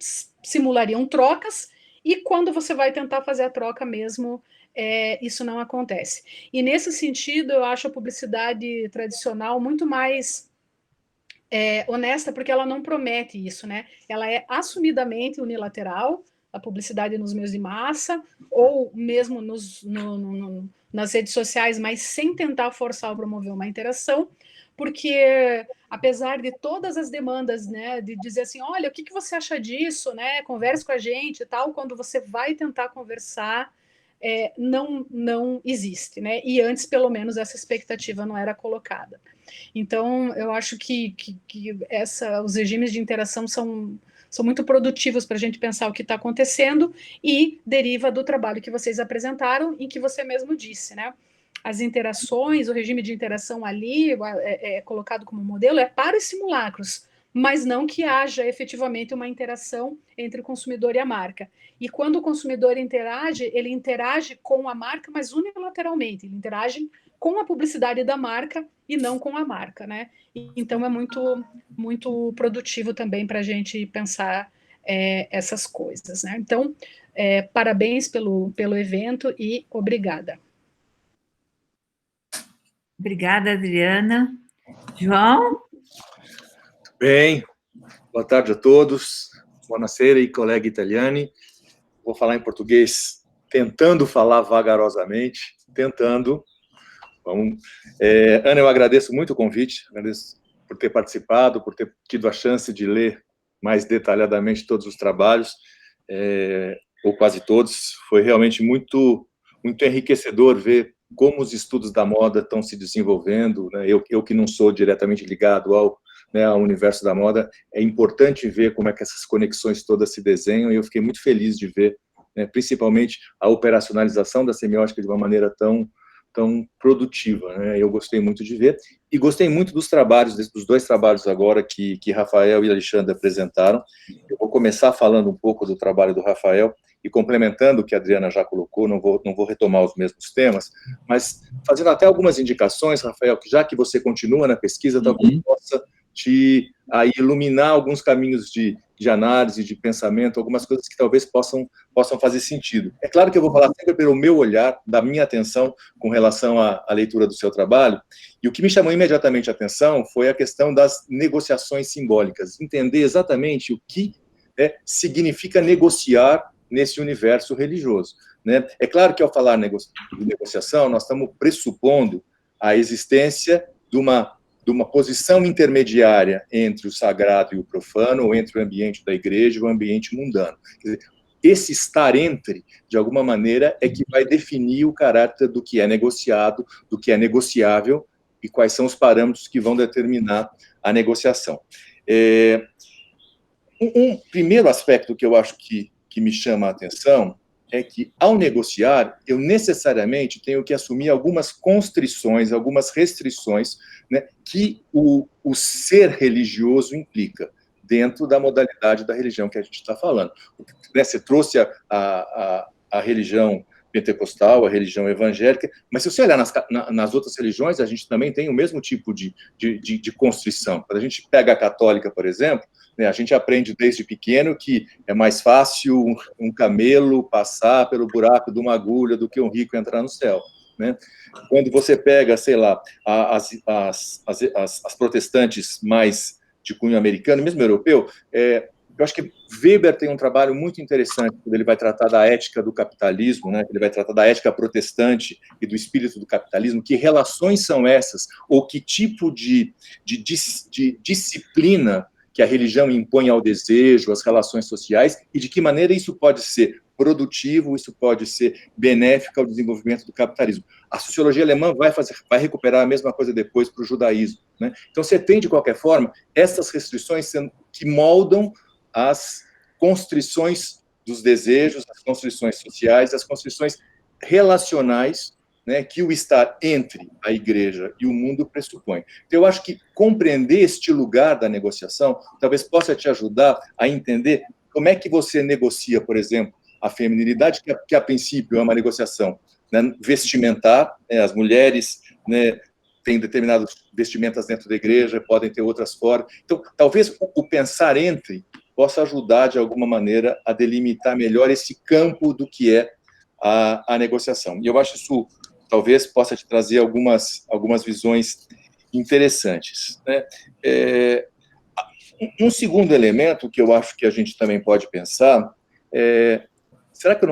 simulariam trocas, e quando você vai tentar fazer a troca mesmo, isso não acontece. E nesse sentido, eu acho a publicidade tradicional muito mais honesta, porque ela não promete isso, né? Ela é assumidamente unilateral, a publicidade nos meios de massa, ou mesmo nas redes sociais, mas sem tentar forçar ou promover uma interação, porque apesar de todas as demandas, né, de dizer assim, olha, o que você acha disso, né? Converse com a gente e tal, quando você vai tentar conversar, não existe, né? E antes, pelo menos, essa expectativa não era colocada. Então, eu acho que os regimes de interação são muito produtivos para a gente pensar o que está acontecendo e deriva do trabalho que vocês apresentaram, em que você mesmo disse, né? As interações, o regime de interação ali é colocado como modelo, é para os simulacros, mas não que haja efetivamente uma interação entre o consumidor e a marca. E quando o consumidor interage, ele interage com a marca, mas unilateralmente, ele interage com a publicidade da marca e não com a marca, né? Então é muito, muito produtivo também para a gente pensar essas coisas, né? Então, parabéns pelo evento e obrigada. Obrigada, Adriana. João? Bem, boa tarde a todos. Buonasera e colega Italiani. Vou falar em português, tentando falar vagarosamente, tentando. Vamos. Ana, eu agradeço muito o convite, agradeço por ter participado, por ter tido a chance de ler mais detalhadamente todos os trabalhos, ou quase todos. Foi realmente muito, muito enriquecedor ver como os estudos da moda estão se desenvolvendo, né? Eu que não sou diretamente ligado ao universo da moda, é importante ver como é que essas conexões todas se desenham, e eu fiquei muito feliz de ver, né, principalmente a operacionalização da semiótica de uma maneira tão produtiva, né? Eu gostei muito de ver, e gostei muito dos trabalhos, dos dois trabalhos agora que Rafael e Alexandre apresentaram. Eu vou começar falando um pouco do trabalho do Rafael, e complementando o que a Adriana já colocou, não vou retomar os mesmos temas, mas fazendo até algumas indicações, Rafael, que já que você continua na pesquisa, talvez possa te iluminar alguns caminhos de análise, de pensamento, algumas coisas que talvez possam fazer sentido. É claro que eu vou falar sempre pelo meu olhar, da minha atenção com relação à leitura do seu trabalho, e o que me chamou imediatamente a atenção foi a questão das negociações simbólicas, entender exatamente o que significa negociar nesse universo religioso, né? É claro que ao falar de negociação, nós estamos pressupondo a existência de uma posição intermediária entre o sagrado e o profano, ou entre o ambiente da igreja e o ambiente mundano. Quer dizer, esse estar entre, de alguma maneira, é que vai definir o caráter do que é negociado, do que é negociável, e quais são os parâmetros que vão determinar a negociação. Um primeiro aspecto que eu acho que me chama a atenção é que, ao negociar, eu necessariamente tenho que assumir algumas constrições, algumas restrições, né, que o ser religioso implica, dentro da modalidade da religião que a gente está falando. Né, você trouxe a religião pentecostal, a religião evangélica, mas se você olhar nas outras religiões, a gente também tem o mesmo tipo de constrição. Quando a gente pega a católica, por exemplo, né, a gente aprende desde pequeno que é mais fácil um camelo passar pelo buraco de uma agulha do que um rico entrar no céu, né? Quando você pega, sei lá, as protestantes mais de cunho americano, mesmo europeu, eu acho que Weber tem um trabalho muito interessante quando ele vai tratar da ética do capitalismo, né? Ele vai tratar da ética protestante e do espírito do capitalismo. Que relações são essas? Ou que tipo de disciplina que a religião impõe ao desejo, às relações sociais, e de que maneira isso pode ser produtivo, isso pode ser benéfico ao desenvolvimento do capitalismo. A sociologia alemã vai recuperar a mesma coisa depois para o judaísmo, né? Então, você tem, de qualquer forma, essas restrições que moldam as constrições dos desejos, as constrições sociais, as constrições relacionais né, que o estar entre a igreja e o mundo pressupõe. Então, eu acho que compreender este lugar da negociação talvez possa te ajudar a entender como é que você negocia, por exemplo, a feminilidade, que a princípio é uma negociação, né, vestimentar, né, as mulheres, né, têm determinadas vestimentas dentro da igreja, podem ter outras fora. Então, talvez o pensar entre possa ajudar, de alguma maneira, a delimitar melhor esse campo do que é a negociação. E eu acho isso, talvez, possa te trazer algumas visões interessantes, né? Um segundo elemento que eu acho que a gente também pode pensar é: será que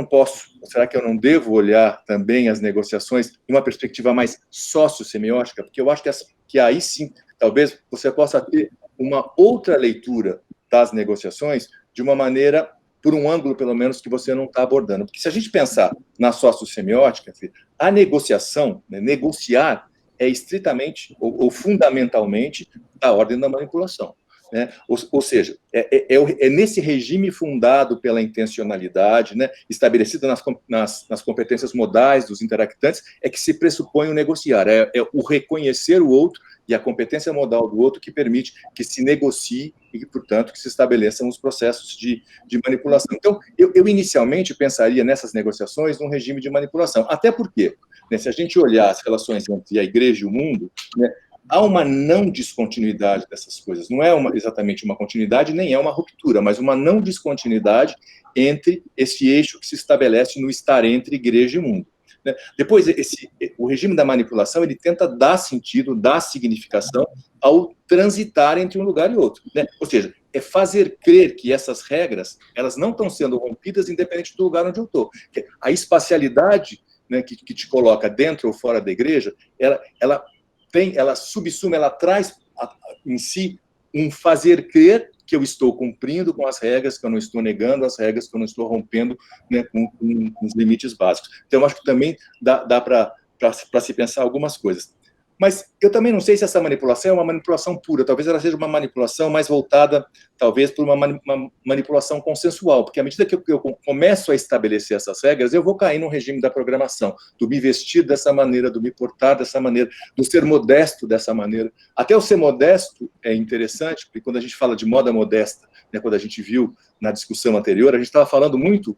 eu não devo olhar também as negociações de uma perspectiva mais sociossemiótica? Porque eu acho que aí sim, talvez você possa ter uma outra leitura das negociações de uma maneira, por um ângulo, pelo menos, que você não está abordando. Porque se a gente pensar na sociossemiótica, a negociação, né, negociar, é estritamente ou fundamentalmente da ordem da manipulação. Né? Ou seja, é nesse regime fundado pela intencionalidade, né, estabelecido nas competências modais dos interactantes, é que se pressupõe o negociar, é o reconhecer o outro e a competência modal do outro que permite que se negocie e, portanto, que se estabeleçam os processos de manipulação. Então, eu inicialmente pensaria nessas negociações num regime de manipulação, até porque, né, se a gente olhar as relações entre a igreja e o mundo, né, há uma não descontinuidade dessas coisas. Não é exatamente uma continuidade, nem é uma ruptura, mas uma não descontinuidade entre esse eixo que se estabelece no estar entre igreja e mundo. Né? Depois, o regime da manipulação, ele tenta dar sentido, dar significação ao transitar entre um lugar e outro. Né? Ou seja, é fazer crer que essas regras, elas não estão sendo rompidas independente do lugar onde eu estou. A espacialidade, né, que te coloca dentro ou fora da igreja, ela subsume, ela traz em si um fazer crer que eu estou cumprindo com as regras, que eu não estou negando as regras, que eu não estou rompendo, né, com os limites básicos. Então, eu acho que também dá para se pensar algumas coisas. Mas eu também não sei se essa manipulação é uma manipulação pura, talvez ela seja uma manipulação mais voltada, talvez, para uma manipulação consensual, porque à medida que eu começo a estabelecer essas regras, eu vou cair no regime da programação, do me vestir dessa maneira, do me portar dessa maneira, do ser modesto dessa maneira. Até o ser modesto é interessante, porque quando a gente fala de moda modesta, né, quando a gente viu na discussão anterior, a gente estava falando muito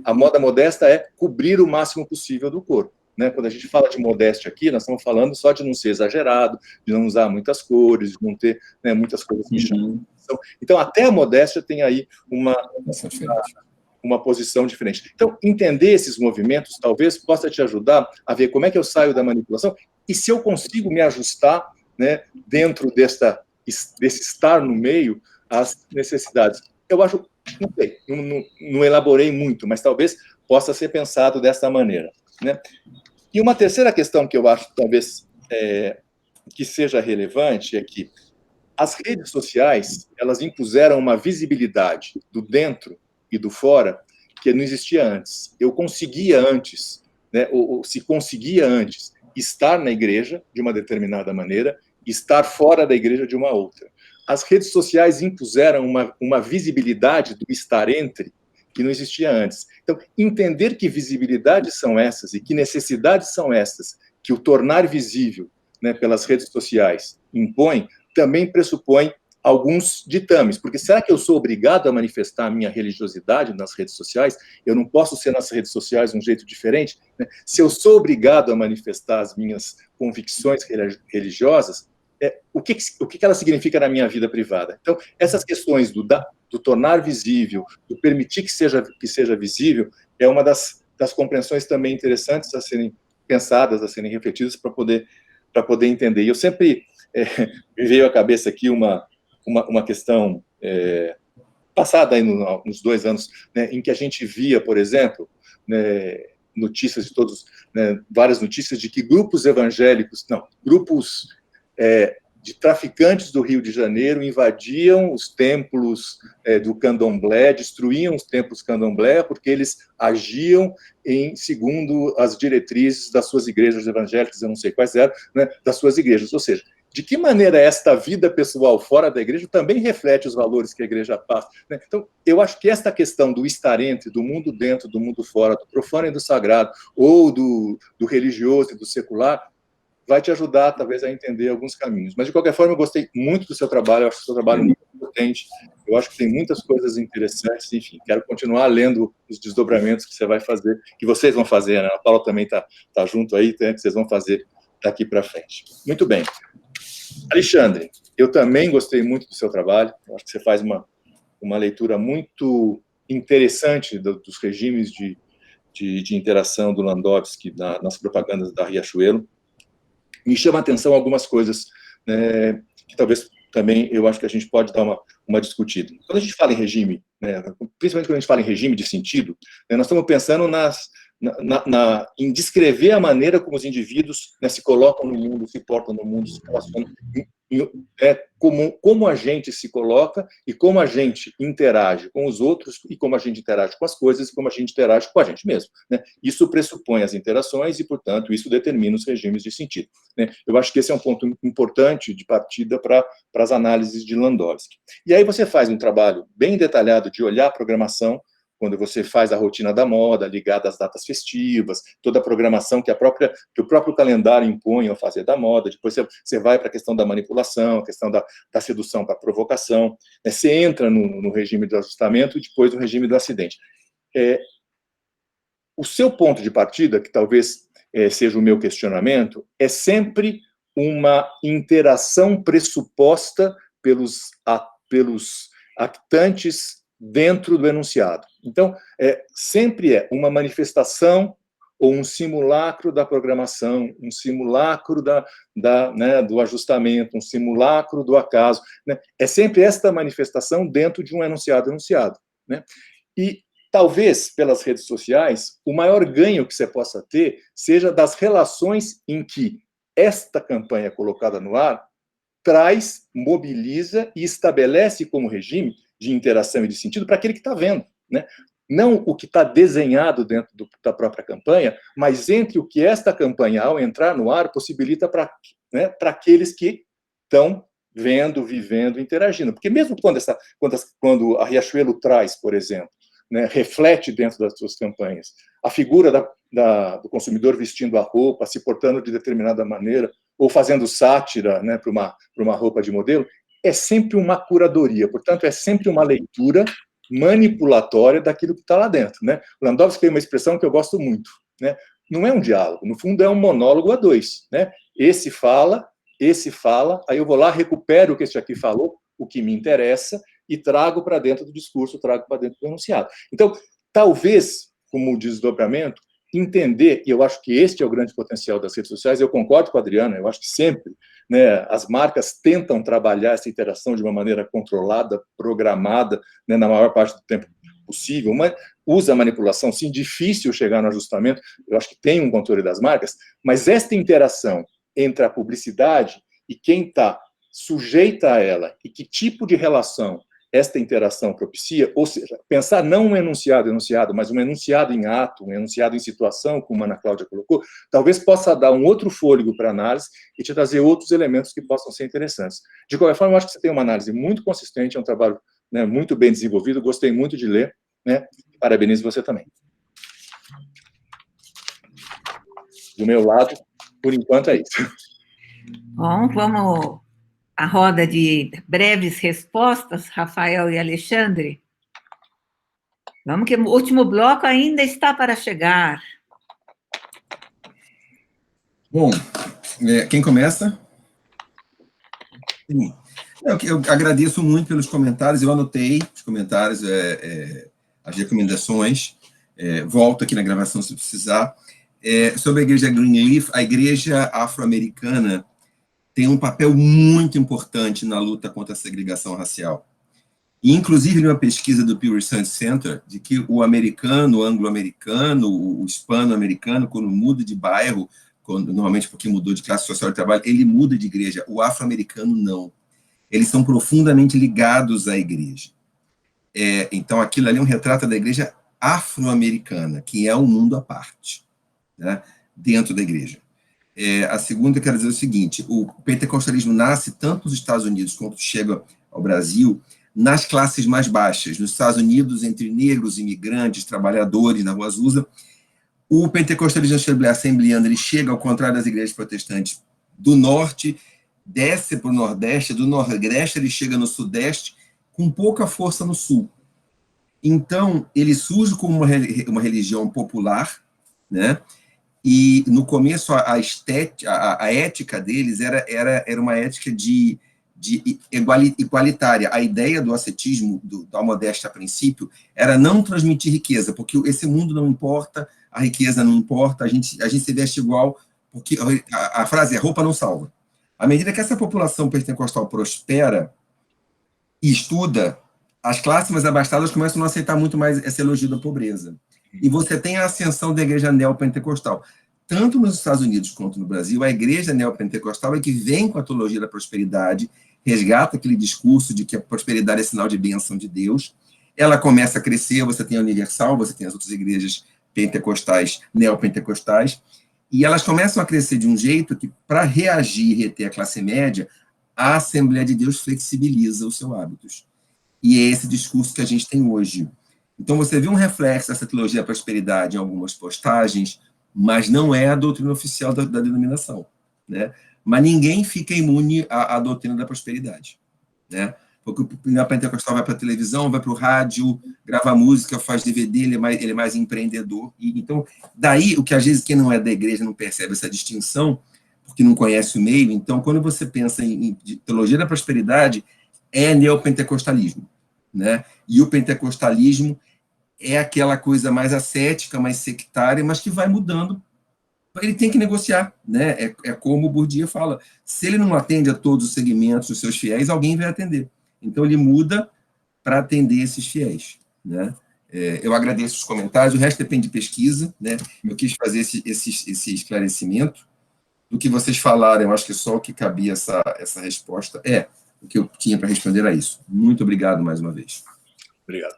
a moda modesta é cobrir o máximo possível do corpo. Né? Quando a gente fala de modéstia aqui, nós estamos falando só de não ser exagerado, de não usar muitas cores, de não ter, né, muitas coisas que chamam. Então, até a modéstia tem aí uma posição diferente. Então, entender esses movimentos talvez possa te ajudar a ver como é que eu saio da manipulação e se eu consigo me ajustar, né, dentro desse estar no meio às necessidades. Eu acho, não sei, não elaborei muito, mas talvez possa ser pensado dessa maneira. Né? E uma terceira questão que eu acho, talvez, que seja relevante é que as redes sociais, elas impuseram uma visibilidade do dentro e do fora que não existia antes. Eu conseguia antes, né, ou se conseguia antes, estar na igreja de uma determinada maneira, estar fora da igreja de uma outra. As redes sociais impuseram uma visibilidade do estar entre que não existia antes. Então, entender que visibilidades são essas e que necessidades são essas que o tornar visível, né, pelas redes sociais impõe, também pressupõe alguns ditames, porque será que eu sou obrigado a manifestar a minha religiosidade nas redes sociais? Eu não posso ser nas redes sociais de um jeito diferente? Né? Se eu sou obrigado a manifestar as minhas convicções religiosas, o que ela significa na minha vida privada? Então, essas questões do tornar visível, do permitir que seja visível, é uma das compreensões também interessantes a serem pensadas, a serem refletidas para poder entender. E eu sempre me veio à cabeça aqui uma questão passada aí nos 2 anos, né, em que a gente via, por exemplo, né, notícias de todos, né, várias notícias de que grupos evangélicos, grupos de traficantes do Rio de Janeiro invadiam os templos do candomblé, destruíam os templos candomblé, porque eles agiam segundo as diretrizes das suas igrejas evangélicas, eu não sei quais eram, né, das suas igrejas. Ou seja, de que maneira esta vida pessoal fora da igreja também reflete os valores que a igreja passa, né? Então, eu acho que esta questão do estar entre, do mundo dentro, do mundo fora, do profano e do sagrado, ou do religioso e do secular, vai te ajudar, talvez, a entender alguns caminhos. Mas, de qualquer forma, eu gostei muito do seu trabalho, eu acho o seu trabalho muito potente, eu acho que tem muitas coisas interessantes, enfim, quero continuar lendo os desdobramentos que você vai fazer, que vocês vão fazer, né? A Paula também tá junto aí, né? Que vocês vão fazer daqui para frente. Muito bem. Alexandre, eu também gostei muito do seu trabalho, eu acho que você faz uma leitura muito interessante dos regimes de interação do Landowski nas propagandas da Riachuelo. Me chama a atenção algumas coisas, né, que talvez também eu acho que a gente pode dar uma discutida. Quando a gente fala em regime, né, principalmente quando a gente fala em regime de sentido, né, nós estamos pensando em descrever a maneira como os indivíduos, né, se colocam no mundo, se portam no mundo, se relacionam, como a gente se coloca e como a gente interage com os outros e como a gente interage com as coisas e como a gente interage com a gente mesmo, né? Isso pressupõe as interações e, portanto, isso determina os regimes de sentido, né? Eu acho que esse é um ponto importante de partida para as análises de Landowski. E aí você faz um trabalho bem detalhado de olhar a programação, quando você faz a rotina da moda, ligada às datas festivas, toda a programação que o próprio calendário impõe ao fazer da moda, depois você vai para a questão da manipulação, a questão da sedução para a provocação, né? Você entra no regime do ajustamento e depois no regime do acidente. O seu ponto de partida, que talvez seja o meu questionamento, é sempre uma interação pressuposta pelos actantes dentro do enunciado. Então, sempre é uma manifestação ou um simulacro da programação, um simulacro né, do ajustamento, um simulacro do acaso, né? É sempre esta manifestação dentro de um enunciado, né? E talvez, pelas redes sociais, o maior ganho que você possa ter seja das relações em que esta campanha colocada no ar traz, mobiliza e estabelece como regime de interação e de sentido para aquele que está vendo, né? Não o que está desenhado dentro da própria campanha, mas entre o que esta campanha, ao entrar no ar, possibilita para aqueles que estão vendo, vivendo, interagindo. Porque mesmo quando a Riachuelo traz, por exemplo, né, reflete dentro das suas campanhas a figura do consumidor vestindo a roupa, se portando de determinada maneira, ou fazendo sátira, né, para uma roupa de modelo, é sempre uma curadoria, portanto, é sempre uma leitura manipulatória daquilo que está lá dentro, né? Landowski tem uma expressão que eu gosto muito, né? Não é um diálogo, no fundo é um monólogo a dois, né? Esse fala, aí eu vou lá, recupero o que esse aqui falou, o que me interessa, e trago para dentro do discurso, trago para dentro do enunciado. Então, talvez, como desdobramento, entender, e eu acho que este é o grande potencial das redes sociais, eu concordo com a Adriana, eu acho que sempre, né, as marcas tentam trabalhar essa interação de uma maneira controlada, programada, né, na maior parte do tempo possível, mas usa a manipulação, sim, difícil chegar no ajustamento, eu acho que tem um controle das marcas, mas esta interação entre a publicidade e quem está sujeita a ela, e que tipo de relação esta interação propicia, ou seja, pensar não um enunciado, mas um enunciado em ato, um enunciado em situação, como a Ana Cláudia colocou, talvez possa dar um outro fôlego para a análise e te trazer outros elementos que possam ser interessantes. De qualquer forma, eu acho que você tem uma análise muito consistente, é um trabalho, né, muito bem desenvolvido, gostei muito de ler, né? Parabenizo você também. Do meu lado, por enquanto, é isso. Bom, vamos à roda de breves respostas, Rafael e Alexandre. Vamos que o último bloco ainda está para chegar. Bom, quem começa? Eu agradeço muito pelos comentários, eu anotei os comentários, as recomendações, volto aqui na gravação se precisar. Sobre a igreja Greenleaf, a igreja afro-americana tem um papel muito importante na luta contra a segregação racial. E, inclusive, numa pesquisa do Pew Research Center, de que o americano, o anglo-americano, o hispano-americano, quando muda de bairro, normalmente porque mudou de classe social de trabalho, ele muda de igreja. O afro-americano, não. Eles são profundamente ligados à igreja. Então, aquilo ali é um retrato da igreja afro-americana, que é um mundo à parte, né, dentro da igreja. A segunda, eu quero dizer o seguinte, o pentecostalismo nasce tanto nos Estados Unidos quanto chega ao Brasil, nas classes mais baixas. Nos Estados Unidos, entre negros, imigrantes, trabalhadores, na Rua Azusa, o pentecostalismo assembleano, ele chega, ao contrário das igrejas protestantes, do norte, desce para o nordeste, do nordeste ele chega no sudeste, com pouca força no sul. Então, ele surge como uma religião popular, né? E, no começo, a ética deles era uma ética de igualitária. A ideia do ascetismo, da modéstia a princípio, era não transmitir riqueza, porque esse mundo não importa, a riqueza não importa, a gente se veste igual, porque a frase é roupa não salva. À medida que essa população pentecostal prospera e estuda, as classes mais abastadas começam a não aceitar muito mais esse elogio da pobreza. E você tem a ascensão da igreja neopentecostal. Tanto nos Estados Unidos quanto no Brasil, a igreja neopentecostal é que vem com a teologia da prosperidade, resgata aquele discurso de que a prosperidade é sinal de bênção de Deus. Ela começa a crescer, você tem a Universal, você tem as outras igrejas pentecostais, neopentecostais, e elas começam a crescer de um jeito que, para reagir e reter a classe média, a Assembleia de Deus flexibiliza os seus hábitos. E é esse discurso que a gente tem hoje. Então, você vê um reflexo dessa teologia da prosperidade em algumas postagens, mas não é a doutrina oficial da denominação, né? Mas ninguém fica imune à doutrina da prosperidade, né? Porque o pentecostal vai para a televisão, vai para o rádio, grava música, faz DVD, ele é mais empreendedor. Então, daí, o que às vezes quem não é da igreja não percebe essa distinção, porque não conhece o meio. Então, quando você pensa em teologia da prosperidade, é neopentecostalismo, né? E o pentecostalismo é aquela coisa mais ascética, mais sectária, mas que vai mudando. Ele tem que negociar, né? É como o Bourdieu fala, se ele não atende a todos os segmentos dos seus fiéis, alguém vai atender. Então, ele muda para atender esses fiéis, né? Eu agradeço os comentários, o resto depende de pesquisa, né? Eu quis fazer esse esclarecimento. Do que vocês falaram, eu acho que só o que cabia essa resposta o que eu tinha para responder a isso. Muito obrigado mais uma vez. Obrigado.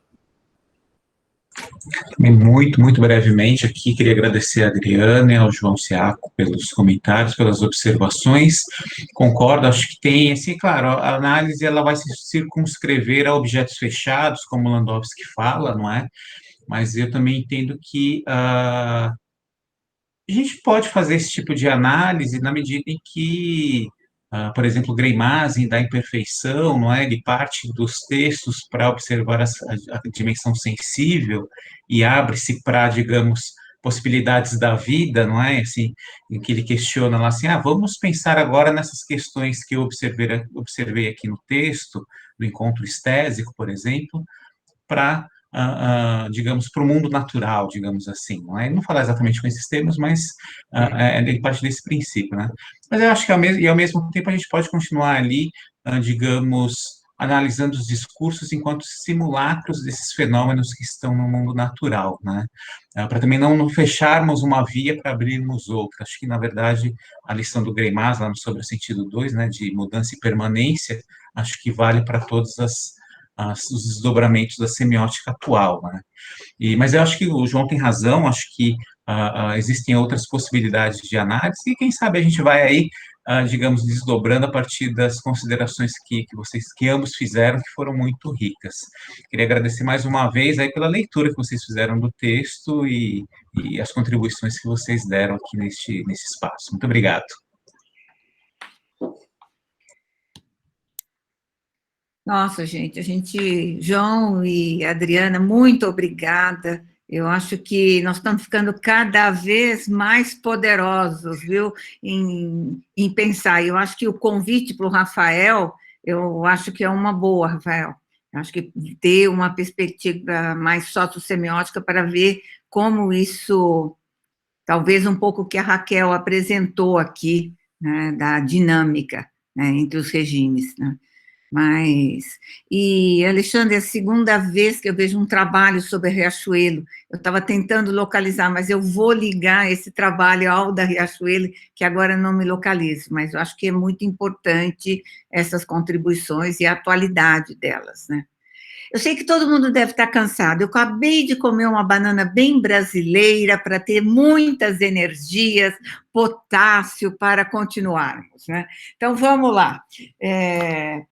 Muito, muito brevemente aqui, queria agradecer a Adriana e ao João Ciaco pelos comentários, pelas observações. Concordo, acho que tem, assim, claro, a análise ela vai se circunscrever a objetos fechados, como Landowski fala, não é? Mas eu também entendo que a gente pode fazer esse tipo de análise na medida em que, por exemplo, Greimasen da imperfeição, não é? Ele parte dos textos para observar a dimensão sensível e abre-se para, digamos, possibilidades da vida, não é? Assim, em que ele questiona lá assim, vamos pensar agora nessas questões que eu observei aqui no texto, do encontro estésico, por exemplo, para digamos, para o mundo natural, digamos assim, não é? Ele não fala exatamente com esses termos, mas ele parte desse princípio, né? Mas eu acho que, ao mesmo tempo, a gente pode continuar ali, digamos, analisando os discursos enquanto simulacros desses fenômenos que estão no mundo natural, né? Para também não fecharmos uma via para abrirmos outra. Acho que, na verdade, a lição do Greimas, lá no Sobre o Sentido 2, né, de mudança e permanência, acho que vale para todos os desdobramentos da semiótica atual, né? Mas eu acho que o João tem razão, acho que existem outras possibilidades de análise, e quem sabe a gente vai aí, digamos, desdobrando a partir das considerações que ambos fizeram, que foram muito ricas. Queria agradecer mais uma vez aí pela leitura que vocês fizeram do texto e as contribuições que vocês deram aqui nesse espaço. Muito obrigado. Nossa, gente, João e Adriana, muito obrigada. Eu acho que nós estamos ficando cada vez mais poderosos, viu, em pensar. Eu acho que o convite para o Rafael, eu acho que é uma boa, Rafael. Eu acho que ter uma perspectiva mais sociossemiótica para ver como isso, talvez um pouco o que a Raquel apresentou aqui, né, da dinâmica, né, entre os regimes, né? E, Alexandre, é a segunda vez que eu vejo um trabalho sobre Riachuelo. Eu estava tentando localizar, mas eu vou ligar esse trabalho ao da Riachuelo, que agora não me localizo, mas eu acho que é muito importante essas contribuições e a atualidade delas, né? Eu sei que todo mundo deve estar cansado. Eu acabei de comer uma banana bem brasileira para ter muitas energias, potássio para continuarmos, né? Então, vamos lá.